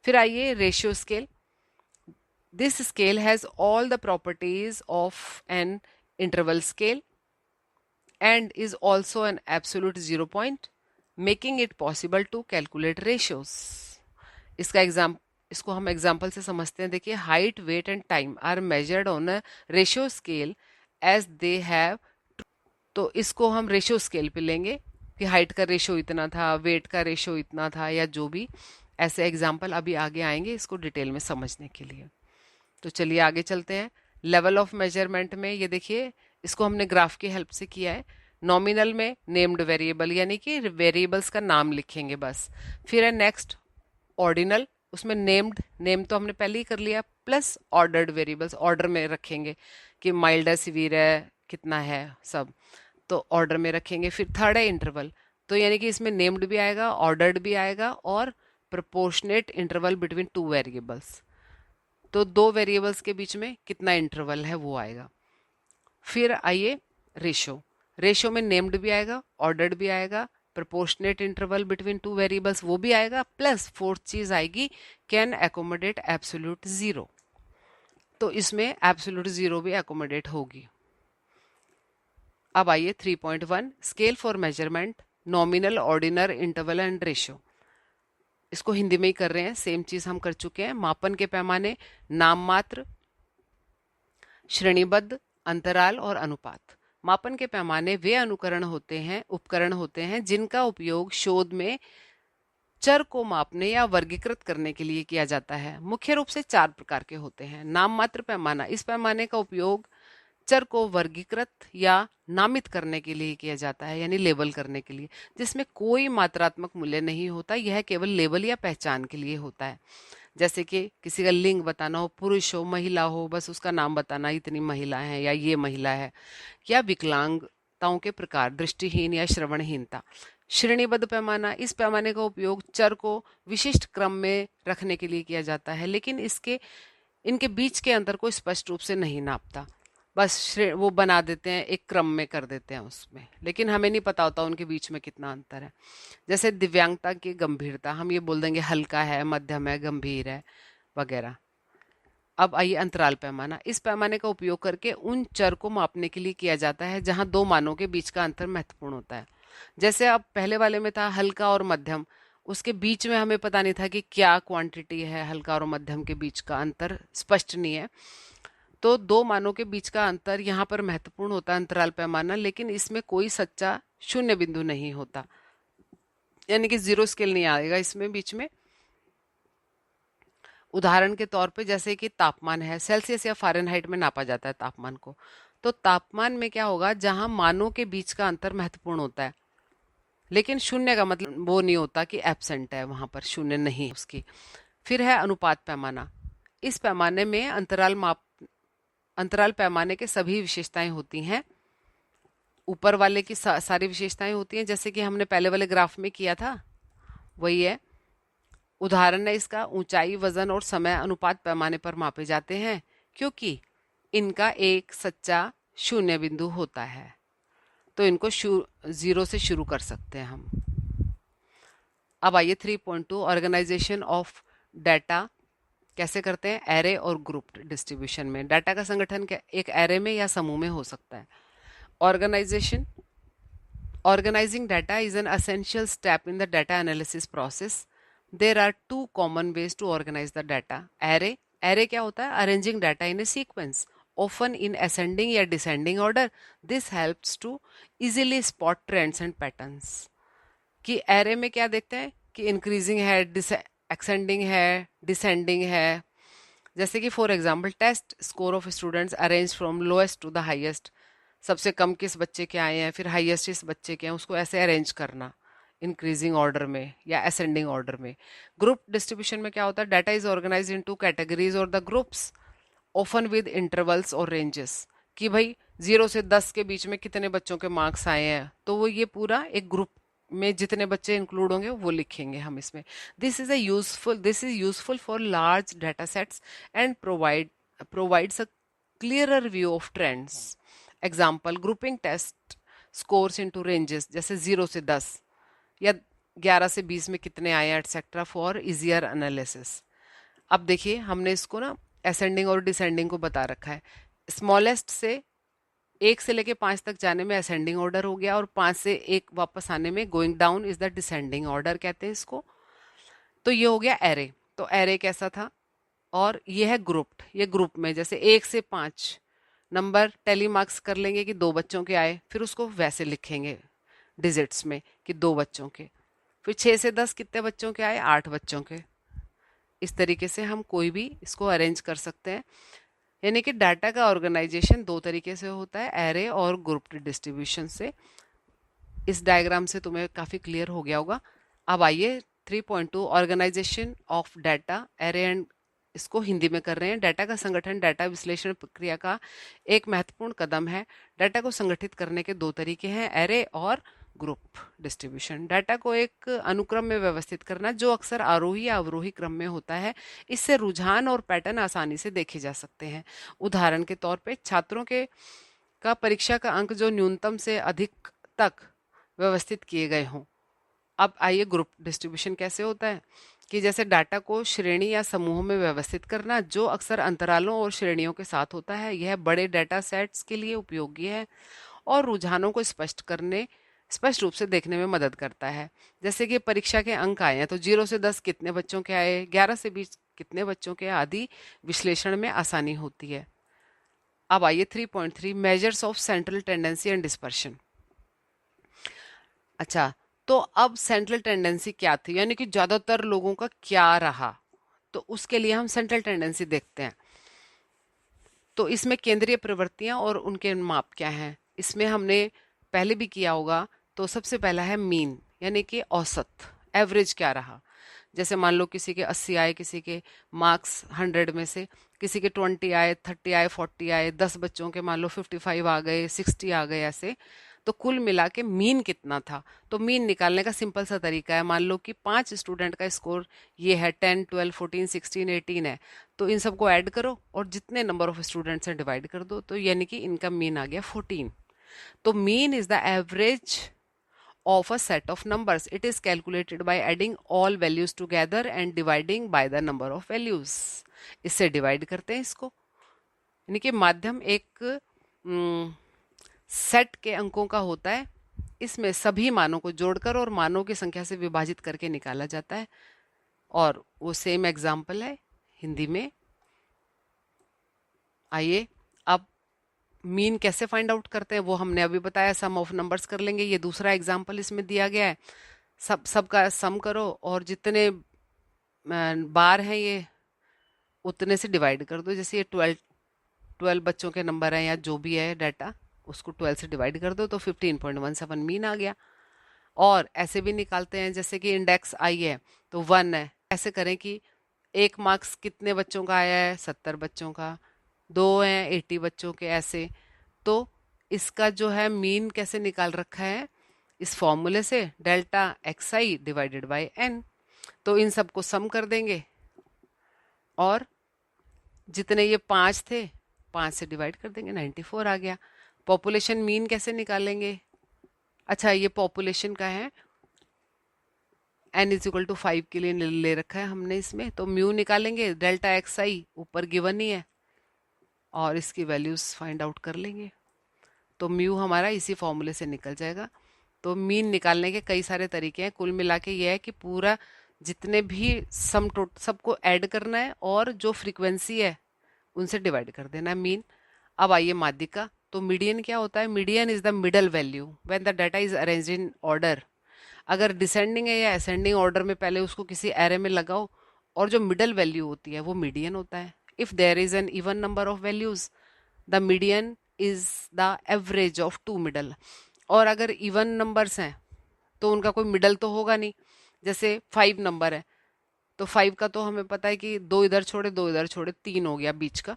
फिर आइए ratio scale. This scale has all the properties of an interval scale and is also an absolute 0 point, making it possible to calculate ratios. इसका इसको हम एग्जाम्पल से समझते हैं। देखिए, height, weight and time are measured on a ratio scale as they have, तो इसको हम रेशियो स्केल पे लेंगे कि हाइट का रेशियो इतना था, वेट का रेशियो इतना था, या जो भी ऐसे एग्जाम्पल अभी आगे आएंगे इसको डिटेल में समझने के लिए। तो चलिए आगे चलते हैं। लेवल ऑफ मेजरमेंट में ये देखिए, इसको हमने ग्राफ की हेल्प से किया है। नॉमिनल में नेम्ड वेरिएबल, यानी कि वेरिएबल्स का नाम लिखेंगे बस। फिर है नेक्स्ट ऑर्डिनल, उसमें नेम्ड, नेम तो हमने पहले ही कर लिया, प्लस ऑर्डर्ड वेरिएबल्स, ऑर्डर में रखेंगे कि माइल्ड है, सिवियर है, कितना है, सब तो ऑर्डर में रखेंगे। फिर थर्ड है इंटरवल, तो यानी कि इसमें नेम्ड भी आएगा, ऑर्डर्ड भी आएगा, और proportionate interval between two variables, तो दो वेरिएबल्स के बीच में कितना इंटरवल है वो आएगा। फिर आइए रेशो, रेशो में नेम्ड भी आएगा, ऑर्डर्ड भी आएगा, proportionate interval between two variables वो भी आएगा, प्लस फोर्थ चीज आएगी कैन एकोमोडेट एब्सोल्यूट जीरो, तो इसमें एब्सोल्यूट जीरो भी एकोमोडेट होगी। अब आइए 3.1 scale for measurement nominal, ordinal, interval and ratio. इसको हिंदी में ही कर रहे हैं, सेम चीज हम कर चुके हैं। मापन के पैमाने नाम मात्र, श्रेणीबद्ध, अंतराल और अनुपात। मापन के पैमाने वे अनुकरण होते हैं, उपकरण होते हैं जिनका उपयोग शोध में चर को मापने या वर्गीकृत करने के लिए किया जाता है। मुख्य रूप से 4 प्रकार के होते हैं। नाम मात्र पैमाना, इस पैमाने का उपयोग चर को वर्गीकृत या नामित करने के लिए किया जाता है, यानी लेबल करने के लिए, जिसमें कोई मात्रात्मक मूल्य नहीं होता, यह केवल लेबल या पहचान के लिए होता है। जैसे कि किसी का लिंग बताना हो, पुरुष हो, महिला हो, बस उसका नाम बताना, इतनी महिला है या ये महिला है, या विकलांगताओं के प्रकार, दृष्टिहीन या श्रवणहीनता। श्रेणीबद्ध पैमाना, इस पैमाने का उपयोग चर को विशिष्ट क्रम में रखने के लिए किया जाता है, लेकिन इनके बीच के अंतर को स्पष्ट रूप से नहीं नापता, बस वो बना देते हैं, एक क्रम में कर देते हैं उसमें, लेकिन हमें नहीं पता होता उनके बीच में कितना अंतर है। जैसे दिव्यांगता की गंभीरता, हम ये बोल देंगे हल्का है, मध्यम है, गंभीर है वगैरह। अब आइए अंतराल पैमाना, इस पैमाने का उपयोग करके उन चर को मापने के लिए किया जाता है जहां दो मानों के बीच का अंतर महत्वपूर्ण होता है। जैसे अब पहले वाले में था हल्का और मध्यम, उसके बीच में हमें पता नहीं था कि क्या क्वांटिटी है, हल्का और मध्यम के बीच का अंतर स्पष्ट नहीं है, तो दो मानों के बीच का अंतर यहाँ पर महत्वपूर्ण होता है अंतराल पैमाना, लेकिन इसमें कोई सच्चा शून्य बिंदु नहीं होता, यानी कि जीरो स्केल नहीं आएगा इसमें बीच में। उदाहरण के तौर पे जैसे कि तापमान है, सेल्सियस या फ़ारेनहाइट में नापा जाता है तापमान को, तो तापमान में क्या होगा, जहां मानों के बीच का अंतर महत्वपूर्ण होता है, लेकिन शून्य का मतलब वो नहीं होता कि एब्सेंट है, वहां पर शून्य नहीं है उसकी। फिर है अनुपात पैमाना, इस पैमाने में अंतराल पैमाने के सभी विशेषताएं होती हैं, ऊपर वाले की सारी विशेषताएं होती हैं, जैसे कि हमने पहले वाले ग्राफ में किया था वही है। उदाहरण है इसका, ऊंचाई, वजन और समय अनुपात पैमाने पर मापे जाते हैं क्योंकि इनका एक सच्चा शून्य बिंदु होता है, तो इनको जीरो से शुरू कर सकते हैं हम। अब आइए 3.2 ऑर्गेनाइजेशन ऑफ डाटा कैसे करते हैं, एरे और ग्रुप डिस्ट्रीब्यूशन में। डाटा का संगठन एक एरे में या समूह में हो सकता है। Organizing data is an essential step in the data analysis process. There are two common ways to organize the data. Array क्या होता है, arranging data in a sequence, often in ascending या descending order. This helps to easily spot trends and patterns. कि array में क्या देखते हैं कि increasing है, ascending है, descending है। जैसे कि for example test score of students arrange from lowest to the highest, सबसे कम किस बच्चे के आए हैं, फिर हाईएस्ट इस बच्चे के हैं, उसको ऐसे अरेंज करना इंक्रीजिंग ऑर्डर में या असेंडिंग ऑर्डर में। ग्रुप डिस्ट्रीब्यूशन में क्या होता है, data is organise into categories और the groups often with intervals और रेंजेस, कि भाई 0 से 10 के बीच में कितने बच्चों के मार्क्स आए हैं, तो वो ये पूरा एक ग्रुप में जितने बच्चे इंक्लूड होंगे वो लिखेंगे हम इसमें। This is useful for large data sets and provides a clearer view of trends. Example, grouping test scores into ranges, जैसे 0 से 10 या 11 से 20 में कितने आए एटसेट्रा, फॉर इजियर एनालिसिस। अब देखिए हमने इसको ना असेंडिंग और डिसेंडिंग को बता रखा है। स्मॉलेस्ट से 1 से लेके 5 तक जाने में असेंडिंग ऑर्डर हो गया, और 5 से 1 वापस आने में going down is the descending order कहते हैं इसको। तो ये हो गया एरे। तो एरे कैसा था, और ये है ग्रुप्ड, ये ग्रुप में जैसे 1 से 5 नंबर टेली मार्क्स कर लेंगे कि 2 बच्चों के आए, फिर उसको वैसे लिखेंगे डिजिट्स में कि 2 बच्चों के। फिर 6 से 10 कितने बच्चों के आए, 8 बच्चों के। इस तरीके से हम कोई भी इसको अरेंज कर सकते हैं। यानी कि डाटा का ऑर्गेनाइजेशन 2 तरीके से होता है, एरे और ग्रुप्ड डिस्ट्रीब्यूशन से। इस डायग्राम से तुम्हें काफ़ी क्लियर हो गया होगा। अब आइए 3.2 organisation of data array and, इसको हिंदी में कर रहे हैं। डाटा का संगठन डाटा विश्लेषण प्रक्रिया का एक महत्वपूर्ण कदम है। डाटा को संगठित करने के 2 तरीके हैं, एरे और ग्रुप डिस्ट्रीब्यूशन। डाटा को एक अनुक्रम में व्यवस्थित करना जो अक्सर आरोही या अवरोही क्रम में होता है। इससे रुझान और पैटर्न आसानी से देखे जा सकते हैं। उदाहरण के तौर पे छात्रों के का परीक्षा का अंक जो न्यूनतम से अधिक तक व्यवस्थित किए गए हों। अब आइए ग्रुप डिस्ट्रीब्यूशन कैसे होता है, कि जैसे डाटा को श्रेणी या समूहों में व्यवस्थित करना जो अक्सर अंतरालों और श्रेणियों के साथ होता है। यह बड़े डाटा सेट्स के लिए उपयोगी है और रुझानों को स्पष्ट रूप से देखने में मदद करता है। जैसे कि परीक्षा के अंक आए हैं तो 0 से 10 कितने बच्चों के आए, 11 से 20 कितने बच्चों के आदि विश्लेषण में आसानी होती है। अब आइए 3.3 measures of central tendency and dispersion. अच्छा, तो अब सेंट्रल टेंडेंसी क्या थी, यानी कि ज्यादातर लोगों का क्या रहा, तो उसके लिए हम सेंट्रल टेंडेंसी देखते हैं। तो इसमें केंद्रीय प्रवृत्तियां और उनके माप क्या हैं, इसमें हमने पहले भी किया होगा। तो सबसे पहला है मीन, यानी कि औसत, एवरेज क्या रहा। जैसे मान लो किसी के 80 आए, किसी के मार्क्स 100 में से, किसी के 20 आए, 30 आए, 40 आए, 10 बच्चों के मान लो 55 आ गए, 60 आ गए, ऐसे। तो कुल मिला के मीन कितना था। तो मीन निकालने का सिंपल सा तरीका है, मान लो कि 5 स्टूडेंट का स्कोर ये है, 10, 12, 14, 16, 18 है। तो इन सबको ऐड करो और जितने नंबर ऑफ स्टूडेंट्स हैं डिवाइड कर दो, तो यानी कि इनका मीन आ गया 14। तो mean is the average of a set of numbers. It is calculated by adding all values together and dividing by the number of values. इससे डिवाइड करते हैं इसको, यानी कि माध्यम एक सेट के अंकों का होता है। इसमें सभी मानों को जोड़कर और मानों की संख्या से विभाजित करके निकाला जाता है। और वो सेम एग्जाम्पल है हिंदी में। आइए अब मीन कैसे फाइंड आउट करते हैं वो हमने अभी बताया, सम ऑफ नंबर्स कर लेंगे। ये दूसरा एग्जाम्पल इसमें दिया गया है, सबका सम करो और जितने बार हैं ये उतने से डिवाइड कर दो। जैसे ये 12 बच्चों के नंबर हैं या जो भी है डाटा, उसको 12 से डिवाइड कर दो तो 15.17 मीन आ गया। और ऐसे भी निकालते हैं, जैसे कि इंडेक्स आई है तो 1 है, ऐसे करें कि 1 मार्क्स कितने बच्चों का आया है, 70 बच्चों का, 2 हैं 80 बच्चों के, ऐसे। तो इसका जो है मीन कैसे निकाल रखा है, इस फॉर्मूले से, delta x i divided by n. तो इन सबको सम कर देंगे और जितने ये 5 थे 5 से डिवाइड कर देंगे, 94 आ गया। पॉपुलेशन मीन कैसे निकालेंगे, अच्छा ये पॉपुलेशन का है, n इज इक्वल टू 5 के लिए ले रखा है हमने इसमें। तो म्यू निकालेंगे, डेल्टा एक्स आई ऊपर गिवन ही है और इसकी वैल्यूज फाइंड आउट कर लेंगे। तो म्यू हमारा इसी फॉर्मूले से निकल जाएगा। तो मीन निकालने के कई सारे तरीके हैं, कुल मिला के ये है कि पूरा जितने भी सबको ऐड करना है और जो फ्रीक्वेंसी है उनसे डिवाइड कर देना है मीन। अब आइए माध्यिका। तो मीडियन क्या होता है, median is the middle value when the data is arranged in order. अगर डिसेंडिंग है या असेंडिंग ऑर्डर में पहले उसको किसी एरे में लगाओ और जो मिडल वैल्यू होती है वो मीडियन होता है। If there is an even number of values the median is the average of 2 middle. और अगर इवन नंबर्स हैं तो उनका कोई मिडल तो होगा नहीं। जैसे 5 नंबर है तो 5 का तो हमें पता है कि 2 इधर छोड़े 2 इधर छोड़े 3 हो गया बीच का।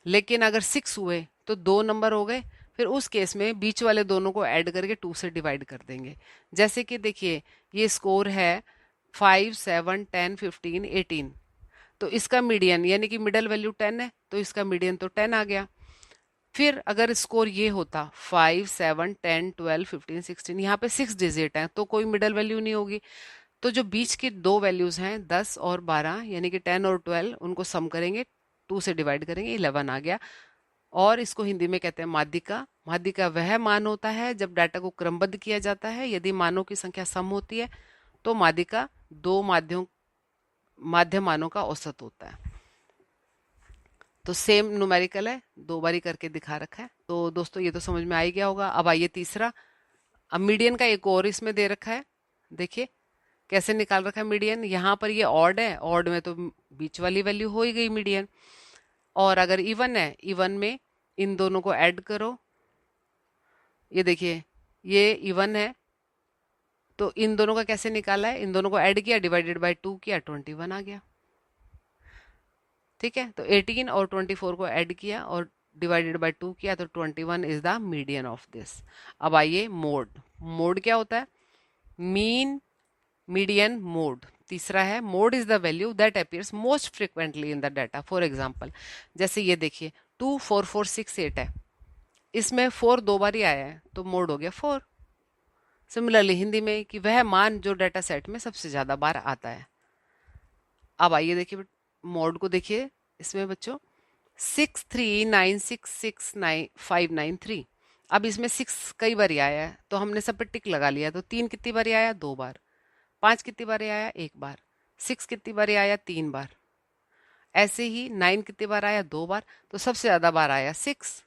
लेकिन अगर 6 हुए तो 2 नंबर हो गए, फिर उस केस में बीच वाले दोनों को ऐड करके 2 से डिवाइड कर देंगे। जैसे कि देखिए ये स्कोर है 5, 7, 10, 15, 18। तो इसका मीडियन यानी कि मिडल वैल्यू 10 है तो इसका मीडियन तो 10 आ गया। फिर अगर स्कोर ये होता 5, 7, 10, 12, 15, 16, यहाँ पे 6 डिजिट है तो कोई मिडल वैल्यू नहीं होगी। तो जो बीच की दो वैल्यूज हैं 10 और 12 यानी कि 10 और 12, उनको सम करेंगे, 2 से डिवाइड करेंगे, 11 आ गया। और इसको हिंदी में कहते हैं माध्यिका। माध्यिका वह मान होता है जब डाटा को क्रमबद्ध किया जाता है। यदि मानों की संख्या सम होती है तो माध्यिका दो माध्यों माध्य मानों का औसत होता है। तो सेम न्यूमेरिकल है, 2 बारी करके दिखा रखा है। तो दोस्तों ये तो समझ में आ ही गया होगा। अब आइए तीसरा। अब मीडियन का एक और इसमें दे रखा है, देखिए कैसे निकाल रखा है मीडियन। यहाँ पर ये ऑड है, ऑड में तो बीच वाली वैल्यू हो ही गई मीडियन। और अगर इवन है, इवन में इन दोनों को ऐड करो, ये देखिए ये इवन है तो इन दोनों का कैसे निकाला है, इन दोनों को ऐड किया, डिवाइडेड बाय 2 किया, 21 आ गया। ठीक है, तो 18 और 24 को ऐड किया और डिवाइडेड बाय 2 किया तो 21 is the median of this. अब आइए मोड। मोड क्या होता है? Mean median mode. तीसरा है mode is the value that appears most frequently in the data. For example जैसे ये देखिए 2 4 4 6 8 है, इसमें 4 2 बार ही आया है तो मोड हो गया 4। सिमिलरली हिंदी में कि वह मान जो डाटा सेट में सबसे ज्यादा बार आता है। अब आइए देखिए मोड को, देखिए इसमें बच्चों 639669593। अब इसमें 6 कई बार ही आया है तो हमने सब पे टिक लगा लिया। तो 3 कितनी बार आया? 2 बार। 5 कितनी बार आया? 1 बार। 6 कितनी बार आया? 3 बार। ऐसे ही 9 कितनी बार आया? 2 बार। तो सबसे ज्यादा बार आया 6,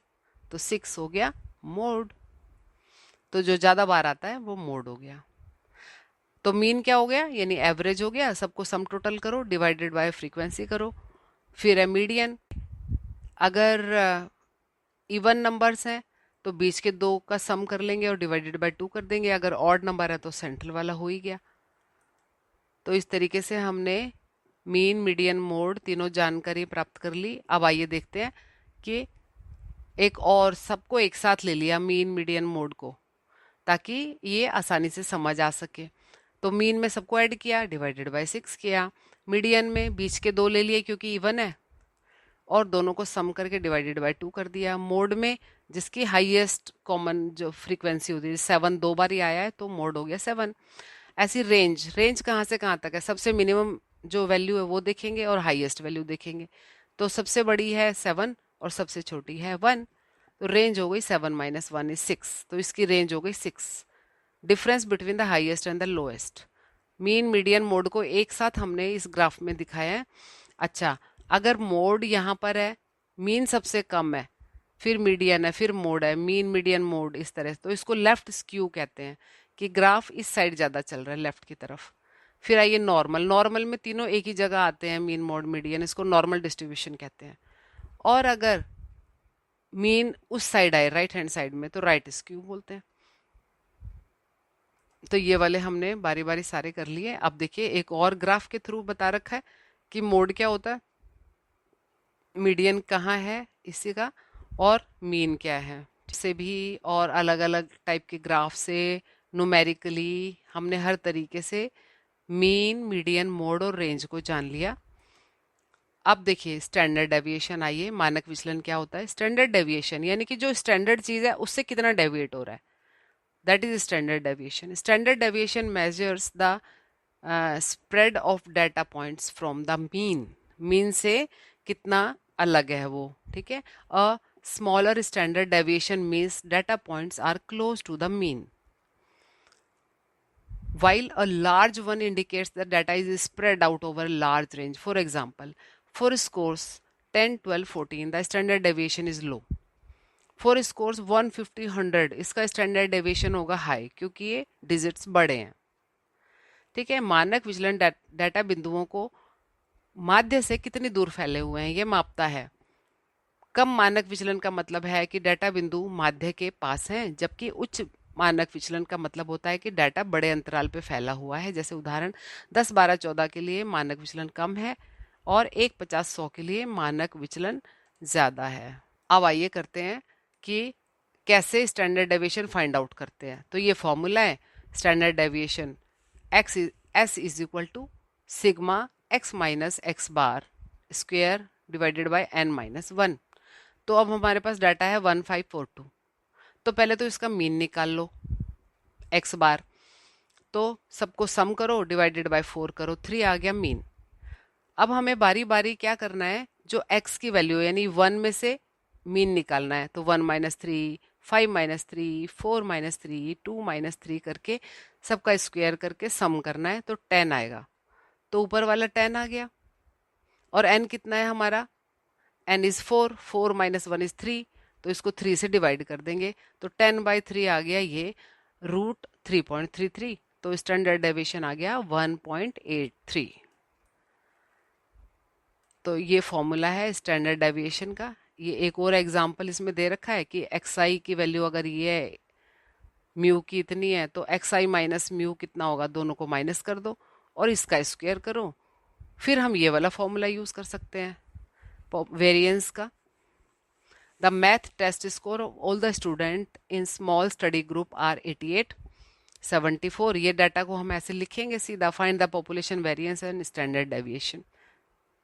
तो 6 हो गया मोड। तो जो ज्यादा बार आता है वो मोड हो गया। तो मीन क्या हो गया? यानी एवरेज हो गया। सबको सम टोटल करो, डिवाइडेड बाय फ्रीक्वेंसी करो। फिर है मीडियन। अगर इवन नंबर्स हैं तो बीच के दो का सम कर लेंगे और डिवाइडेड बाय 2 कर देंगे। अगर ऑड नंबर है तो सेंट्रल वाला हो ही गया। तो इस तरीके से हमने मीन मीडियन मोड तीनों जानकारी प्राप्त कर ली। अब आइए देखते हैं कि एक और सबको एक साथ ले लिया मीन मीडियन मोड को, ताकि ये आसानी से समझ आ सके। तो मीन में सबको ऐड किया, डिवाइडेड बाय 6 किया। मीडियन में बीच के दो ले लिए क्योंकि इवन है और दोनों को सम करके डिवाइडेड बाय 2 कर दिया। मोड में जिसकी हाईएस्ट कॉमन जो फ्रीक्वेंसी होती है 7 2 बार ही आया है तो मोड हो गया 7। ऐसी रेंज, रेंज कहाँ से कहाँ तक है? सबसे मिनिमम जो वैल्यू है वो देखेंगे और हाईएस्ट वैल्यू देखेंगे। तो सबसे बड़ी है 7 और सबसे छोटी है 1। तो रेंज हो गई 7 - 1 = 6। तो इसकी रेंज हो गई 6। Difference between the highest and the lowest. Mean median mode को एक साथ हमने इस ग्राफ में दिखाया है। अच्छा, अगर मोड यहाँ पर है, मीन सबसे कम है, फिर मीडियन है, फिर मोड है, मीन मीडियन मोड, इस तरह, तो इसको लेफ्ट स्क्यू कहते हैं कि ग्राफ इस साइड ज्यादा चल रहा है, लेफ्ट की तरफ। फिर आइए नॉर्मल। नॉर्मल में तीनों एक ही जगह आते हैं, मीन मोड मीडियन, इसको नॉर्मल डिस्ट्रीब्यूशन कहते हैं। और अगर मीन उस साइड आए, राइट हैंड साइड में, तो राइट स्क्यू बोलते हैं। तो ये वाले हमने बारी बारी सारे कर लिए। अब देखिए एक और ग्राफ के थ्रू बता रखा है कि मोड क्या होता है, मीडियन कहाँ है इसी का, और मीन क्या है। से भी और अलग अलग टाइप के ग्राफ से न्यूमेरिकली हमने हर तरीके से मीन मीडियन मोड और रेंज को जान लिया। अब देखिए स्टैंडर्ड डेविएशन। आइए, मानक विचलन क्या होता है? स्टैंडर्ड डेविएशन यानी कि जो स्टैंडर्ड चीज है उससे कितना डेविएट हो रहा है, that is standard deviation. Standard deviation measures the spread of data points from the mean. Mean से कितना अलग है वो, ठीक है। A smaller standard deviation means data points are close to the mean, while a large one indicates that data is spread out over a large range. For example, for scores 10, 12, 14, the standard deviation is low. For scores 150, 100, इसका स्टैंडर्ड डेविएशन होगा हाई क्योंकि ये डिजिट्स बड़े हैं। ठीक है, मानक विचलन डाटा बिंदुओं को माध्य से कितनी दूर फैले हुए हैं ये मापता है। कम मानक विचलन का मतलब है कि डाटा बिंदु माध्य के पास हैं, जबकि उच्च मानक विचलन का मतलब होता है कि डाटा बड़े अंतराल पे फैला हुआ है। जैसे उदाहरण 10, 12, 14 के लिए मानक विचलन कम है और 1, 50, 100 के लिए मानक विचलन ज्यादा है। अब आइए करते हैं कि कैसे स्टैंडर्ड डेविएशन फाइंड आउट करते हैं। तो ये फॉर्मूला है standard deviation S is equal to sigma x minus x bar square divided by n-1। तो अब हमारे पास डाटा है 1542। तो पहले तो इसका मीन निकाल लो x बार, तो सबको सम करो, डिवाइडेड बाय 4 करो, 3 आ गया मीन। अब हमें बारी बारी क्या करना है, जो x की वैल्यू यानी 1 में से मीन निकालना है। तो 1 - 3, 5 - 3, 4 - 3, 2 - 3 करके सबका स्क्वायर करके सम करना है, तो 10 आएगा। तो ऊपर वाला 10 आ गया। और n कितना है हमारा, n इज 4, 4 माइनस 1 इज 3, तो इसको 3 से डिवाइड कर देंगे, तो 10/3 आ गया ये √3.33, तो स्टैंडर्ड डेविएशन आ गया 1.83। तो ये फॉर्मूला है स्टैंडर्ड डेविएशन का। ये एक और एग्जांपल इसमें दे रखा है कि xi की वैल्यू अगर ये म्यू की इतनी है तो xi माइनस म्यू कितना होगा, दोनों को माइनस कर दो और इसका स्क्वायर करो, फिर हम ये वाला फॉर्मूला यूज कर सकते हैं वेरिएंस का। The math test score of all the student in small study group are 88, 74। ये डाटा को हम ऐसे लिखेंगे सीधा, find the population variance and standard deviation.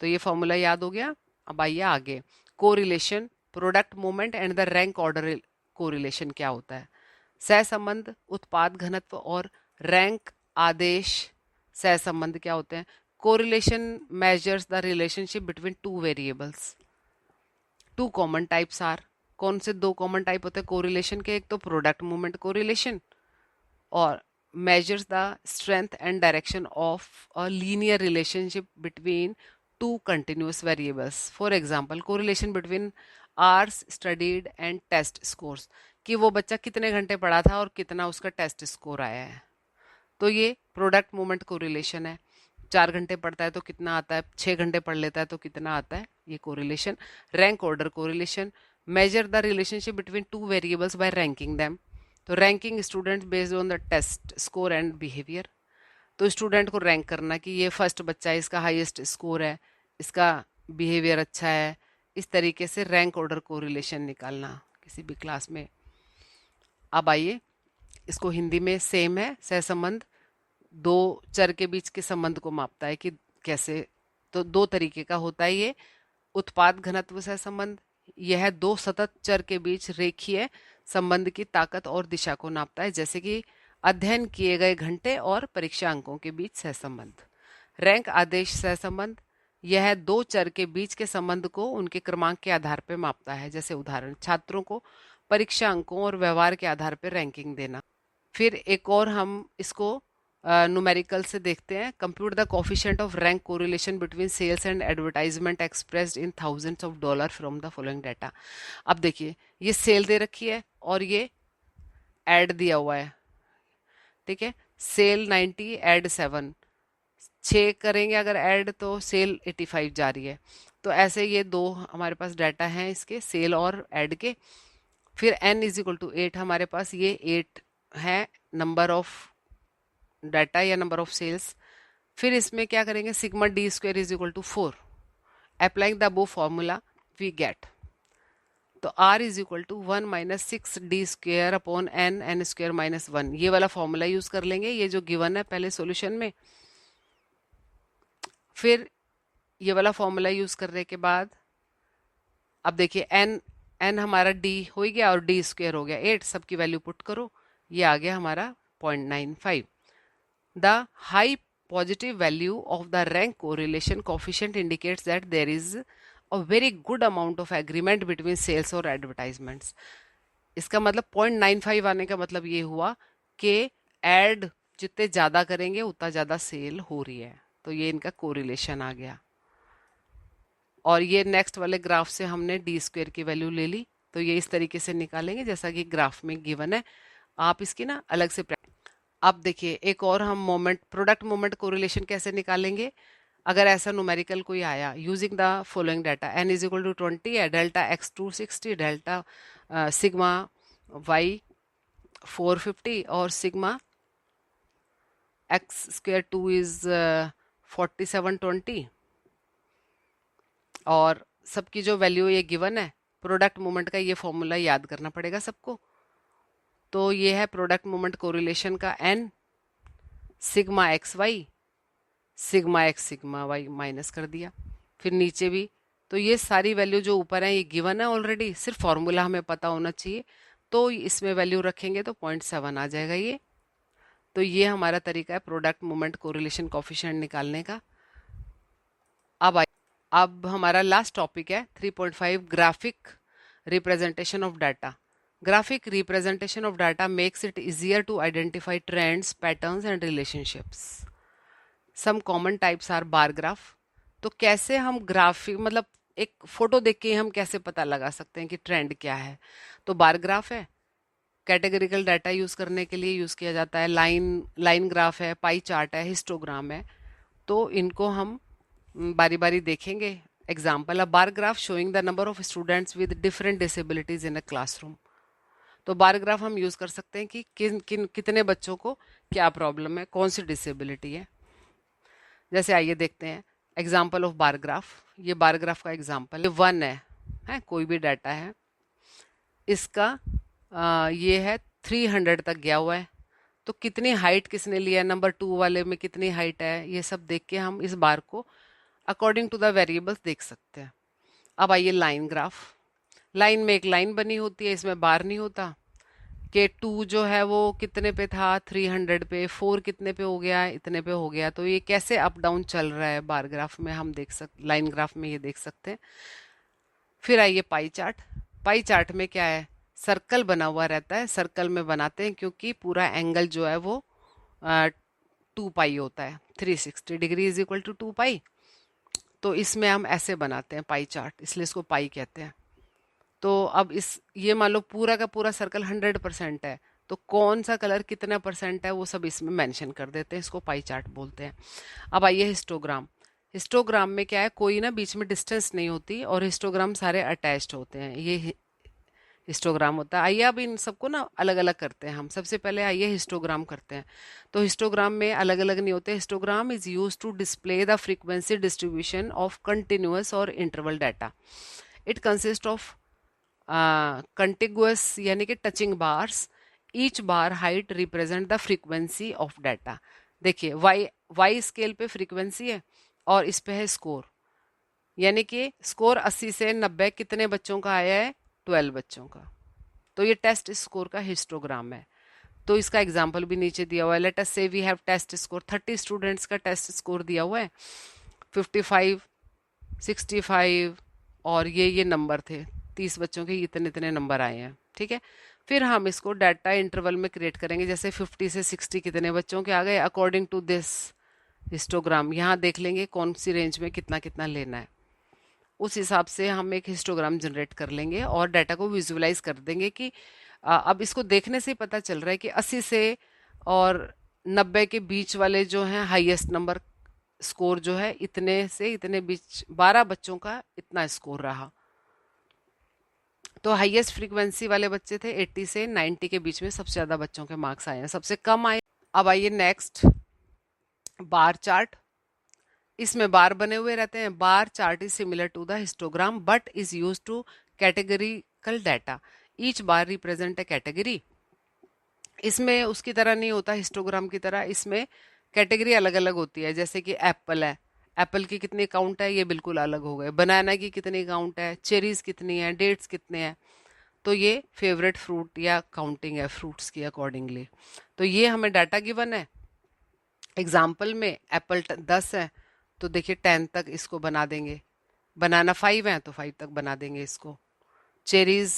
तो ये फॉर्मूला याद हो गया। अब आइए आगे, correlation, product movement and the rank order correlation क्या होता है। सहसंबंध, उत्पाद घनत्व और रैंक आदेश सहसंबंध क्या होते हैं। Correlation measures the relationship between two variables. Two common types are, कौन से दो कॉमन टाइप होते हैं कोरिलेशन के, एक तो प्रोडक्ट मूवमेंट कोरिलेशन और measures the strength and direction of a linear relationship between two continuous variables. For example, correlation between hours studied and test scores, कि वो बच्चा कितने घंटे पढ़ा था और कितना उसका टेस्ट स्कोर आया है। तो ये प्रोडक्ट मूवमेंट कोरिलेशन है। 4 घंटे पढ़ता है तो कितना आता है, 6 घंटे पढ़ लेता है तो कितना आता है, ये correlation. Rank order correlation, measure the relationship between two variables by ranking them. तो ranking student based on the test score and behaviour. तो स्टूडेंट को रैंक करना कि ये फर्स्ट बच्चा है, इसका हाईएस्ट स्कोर है, इसका बिहेवियर अच्छा है, इस तरीके से रैंक ऑर्डर कोरिलेशन निकालना किसी भी क्लास में। अब आइए, इसको हिंदी में सेम है, सहसंबंध दो चर के बीच के संबंध को मापता है कि कैसे। तो दो तरीके का होता है ये। उत्पाद घनत्व सहसंबंध, यह दो सतत चर के बीच रेखीय संबंध की ताकत और दिशा को नापता है, जैसे कि अध्ययन किए गए घंटे और परीक्षा अंकों के बीच सहसंबंध। रैंक आदेश सहसंबंध, यह दो चर के बीच के संबंध को उनके क्रमांक के आधार पर मापता है, जैसे उदाहरण छात्रों को परीक्षा अंकों और व्यवहार के आधार पर रैंकिंग देना। फिर एक और हम इसको न्यूमेरिकल से देखते हैं। Compute the coefficient of rank correlation between sales and advertisement expressed in thousands of dollar from the following data. अब देखिए, ये सेल दे रखी है और ये एड दिया हुआ है, ठीक है। सेल 90, एड 7, 6 करेंगे अगर ऐड तो सेल 85 जा रही है। तो ऐसे ये दो हमारे पास डाटा हैं इसके, सेल और ऐड के। फिर n इज इक्वल टू 8, हमारे पास ये 8 है नंबर ऑफ डाटा या नंबर ऑफ सेल्स। फिर इसमें क्या करेंगे, sigma d square is equal to 4, applying the above formula we get. तो r is equal to 1 minus 6 d square upon n square minus 1, ये वाला फॉर्मूला यूज कर लेंगे, ये जो गिवन है पहले सॉल्यूशन में। फिर ये वाला फॉर्मूला यूज करने के बाद अब देखिए n हमारा d हो गया और d स्क्वायर हो गया 8, सबकी वैल्यू पुट करो, ये आ गया हमारा 0.95। The high positive value of the rank correlation coefficient indicates that there is a very good amount of agreement between sales और advertisements. इसका मतलब 0.95 आने का मतलब ये हुआ कि एड जितने ज़्यादा करेंगे उतना ज़्यादा सेल हो रही है। तो ये इनका कोरिलेशन आ गया। और ये नेक्स्ट वाले ग्राफ से हमने डी स्क्वायर की वैल्यू ले ली, तो ये इस तरीके से निकालेंगे जैसा कि ग्राफ में गिवन है। आप इसकी ना अलग से अब देखिए, एक और हम मोमेंट प्रोडक्ट मोमेंट कोरिलेशन कैसे निकालेंगे। अगर ऐसा न्यूमेरिकल कोई आया using the following data, n is equal to 20 है, delta x 260, delta sigma y 450 और सिग्मा x स्क्वायर 2 इज 4720, और सबकी जो वैल्यू ये गिवन है, प्रोडक्ट मोमेंट का ये फॉर्मूला याद करना पड़ेगा सबको। तो ये है प्रोडक्ट मोमेंट कोरिलेशन का n, sigma x y, sigma x sigma y minus कर दिया, फिर नीचे भी। तो ये सारी वैल्यू जो ऊपर है ये गिवन है ऑलरेडी, सिर्फ फॉर्मूला हमें पता होना चाहिए। तो इसमें वैल्यू रखेंगे तो 0.7 आ जाएगा ये। तो ये हमारा तरीका है प्रोडक्ट मोमेंट कोरिलेशन कोफिशिएंट निकालने का। अब हमारा लास्ट टॉपिक है 3.5, graphic representation of data. Graphic representation of data makes it easier to identify trends, patterns and relationships. Some common types are bar graph. तो कैसे हम ग्राफिक मतलब एक फोटो देख के हम कैसे पता लगा सकते हैं कि ट्रेंड क्या है। तो बार ग्राफ है, कैटेगरिकल डाटा यूज करने के लिए यूज किया जाता है। लाइन लाइन ग्राफ है, पाई चार्ट है, हिस्टोग्राम है। तो इनको हम बारी बारी देखेंगे। Example, a bar graph showing the number of students with different disabilities in a classroom. तो बार ग्राफ हम यूज कर सकते हैं कि किन किन कितने बच्चों को क्या प्रॉब्लम है, कौन सी डिसेबिलिटी है। जैसे आइए देखते हैं एग्जाम्पल ऑफ बार ग्राफ। ये बार ग्राफ का एग्जाम्पल है, 1 है कोई भी डाटा है, इसका ये है 300 तक गया हुआ है। तो कितनी हाइट किसने लिया है, नंबर 2 वाले में कितनी हाइट है, ये सब देख के हम इस बार को अकॉर्डिंग टू द वेरिएबल्स देख सकते हैं। अब आइए लाइन ग्राफ। लाइन में एक लाइन बनी होती है, इसमें बार नहीं होता कि 2 जो है वो कितने पे था, 300 पे, 4 कितने पे हो गया, इतने पे हो गया। तो ये कैसे अप डाउन चल रहा है बार ग्राफ में हम देख लाइन ग्राफ में ये देख सकते हैं। फिर आइए पाई चार्ट। पाई चार्ट में क्या है, सर्कल बना हुआ रहता है। सर्कल में बनाते हैं क्योंकि पूरा एंगल जो है वो 2 पाई होता है, 360 डिग्री इज इक्वल टू 2 पाई। तो इसमें हम ऐसे बनाते हैं पाई चार्ट, इसलिए इसको पाई कहते हैं। तो अब इस ये मान लो पूरा का पूरा सर्कल 100% है, तो कौन सा कलर कितना परसेंट है वो सब इसमें मेंशन कर देते हैं, इसको पाई चार्ट बोलते हैं। अब आइए हिस्टोग्राम। हिस्टोग्राम में क्या है, कोई ना बीच में डिस्टेंस नहीं होती और हिस्टोग्राम सारे अटैच्ड होते हैं, ये हिस्टोग्राम होता है। आइए अब इन सबको ना अलग अलग करते हैं हम। सबसे पहले आइए हिस्टोग्राम करते हैं। तो हिस्टोग्राम में अलग अलग नहीं होते। Histogram is use to display the frequency distribution of continuous और interval data. It consist of contiguous यानी कि touching bars. Each bar height represent the frequency of data. देखिए वाई वाई स्केल पे फ्रीक्वेंसी है और इस पे है स्कोर, यानी कि स्कोर 80 से 90 कितने बच्चों का आया है, 12 बच्चों का। तो ये टेस्ट स्कोर का हिस्टोग्राम है। तो इसका एग्जाम्पल भी नीचे दिया हुआ है। Let us see we have test score 30 students का टेस्ट स्कोर दिया हुआ है, 55, 65 और ये नंबर थे, 30 बच्चों के इतने इतने नंबर आए हैं। ठीक है, फिर हम इसको डाटा इंटरवल में क्रिएट करेंगे। जैसे 50 से 60 कितने बच्चों के आ गए, अकॉर्डिंग टू दिस हिस्टोग्राम यहाँ देख लेंगे कौन सी रेंज में कितना कितना लेना है। उस हिसाब से हम एक हिस्टोग्राम जनरेट कर लेंगे और डाटा को विजुअलाइज कर देंगे कि अब इसको देखने से ही पता चल रहा है कि 80 से और 90 के बीच वाले जो हैं हाईएस्ट नंबर स्कोर जो है, इतने से इतने बीच 12 बच्चों का इतना स्कोर रहा। तो हाईएस्ट फ्रीक्वेंसी वाले बच्चे थे 80 से 90 के बीच में, सबसे ज्यादा बच्चों के मार्क्स आए हैं, सबसे कम आए। अब आइए नेक्स्ट, बार चार्ट। इसमें बार बने हुए रहते हैं। Bar chart is similar to the histogram but is use to categorical data. Each bar represent a category. इसमें उसकी तरह नहीं होता हिस्टोग्राम की तरह, इसमें कैटेगरी अलग अलग होती है। जैसे कि एप्पल है, एप्पल की कितनी काउंट है, ये बिल्कुल अलग हो गए। बनाना की कितनी काउंट है, चेरीज कितनी है, डेट्स कितने हैं। तो ये फेवरेट फ्रूट या काउंटिंग है फ्रूट्स की अकॉर्डिंगली। तो ये हमें डाटा गिवन है। एग्जाम्पल में एप्पल 10 है तो देखिए 10 तक इसको बना देंगे। बनाना 5 है तो 5 तक बना देंगे इसको। चेरीज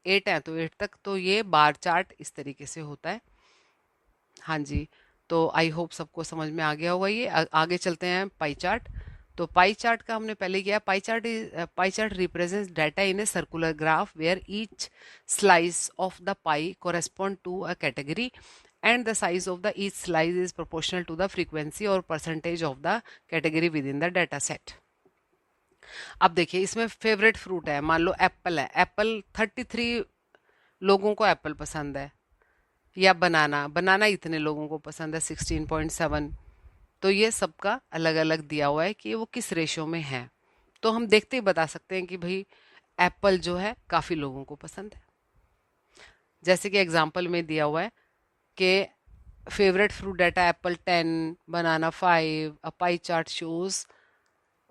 8 है तो 8 तक। तो ये बार चार्ट इस तरीके से होता है। हाँ जी, तो आई होप सबको समझ में आ गया होगा ये। आगे चलते हैं पाई चार्ट। तो पाई चार्ट का हमने पहले किया। Pie chart represents data in a circular graph where each slice of the pie correspond to a category and the size of the each slice is proportional to the frequency or percentage of the category within the data set. अब देखिए इसमें फेवरेट फ्रूट है, मान लो एप्पल है। एप्पल 33 लोगों को एप्पल पसंद है, या बनाना बनाना इतने लोगों को पसंद है 16.7। तो ये सबका अलग अलग दिया हुआ है कि वो किस रेशो में है। तो हम देखते ही बता सकते हैं कि भाई एप्पल जो है काफ़ी लोगों को पसंद है। जैसे कि एग्जाम्पल में दिया हुआ है कि favorite fruit data apple 10, banana 5. A pie chart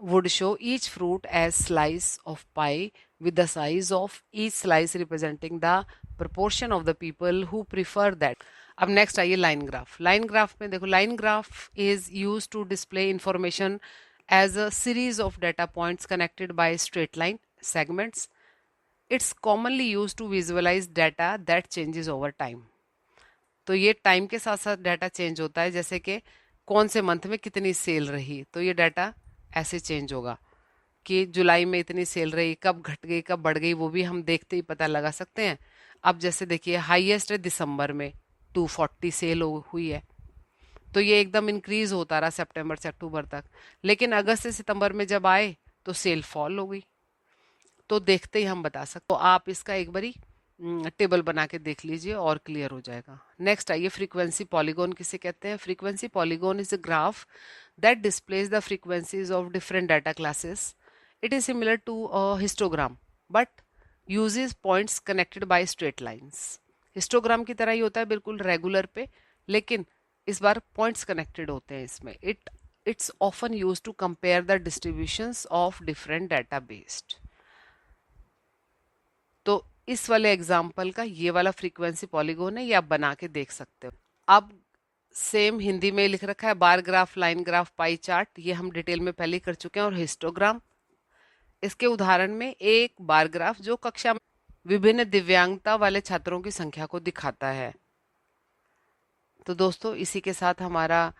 would show each fruit as slice of pie with the size of each slice representing the proportion of the people who prefer that. अब नेक्स्ट आइए लाइन ग्राफ। लाइन ग्राफ में देखो, line graph is use to display information as a series of data points connected by straight line segments. Its commonly use to visualize data that changes over time. तो ये टाइम के साथ साथ डाटा चेंज होता है। जैसे कि कौन से मंथ में कितनी सेल रही, तो ये डाटा ऐसे चेंज होगा कि जुलाई में इतनी सेल रही, कब घट गई कब बढ़ गई वो भी हम देखते ही पता लगा सकते हैं। अब जैसे देखिए हाईएस्ट है दिसंबर में 240 सेल हुई है, तो ये एकदम इंक्रीज होता रहा सितंबर से अक्टूबर तक, लेकिन अगस्त से सितंबर में जब आए तो सेल फॉल हो गई। तो देखते ही हम बता सकते, तो आप इसका एक बारी टेबल बना के देख लीजिए और क्लियर हो जाएगा। नेक्स्ट आइए, फ्रीक्वेंसी पॉलीगॉन किसे कहते हैं। Frequency polygon is a graph that displays the frequencies of different data classes. It is similar to a histogram but uses points connected by straight lines. Histogram की तरह ही होता है बिल्कुल रेगुलर पे, लेकिन इस बार पॉइंट्स कनेक्टेड होते हैं इसमें। Its often use to compare the distributions of different data based. तो इस वाले एग्जाम्पल का ये वाला फ्रीक्वेंसी पॉलीगॉन है, ये आप बना के देख सकते हो। अब सेम हिंदी में लिख रखा है bar graph, line graph, pie chart, ये हम डिटेल में पहले कर चुके हैं। और हिस्टोग्राम, इसके उदाहरण में एक बार ग्राफ जो कक्षा में विभिन्न दिव्यांगता वाले छात्रों की संख्या को दिखाता है। तो दोस्तों इसी के साथ हमारा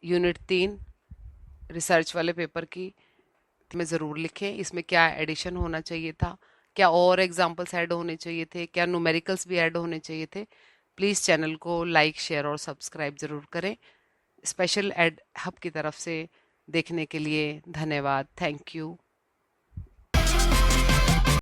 यूनिट 3 रिसर्च वाले पेपर की में ज़रूर लिखें इसमें क्या एडिशन होना चाहिए था, क्या और एग्जाम्पल्स ऐड होने चाहिए थे, क्या न्यूमेरिकल्स भी ऐड होने चाहिए थे। प्लीज़ चैनल को लाइक शेयर और सब्सक्राइब ज़रूर करें। स्पेशल एड हब की तरफ से देखने के लिए धन्यवाद। Thank you.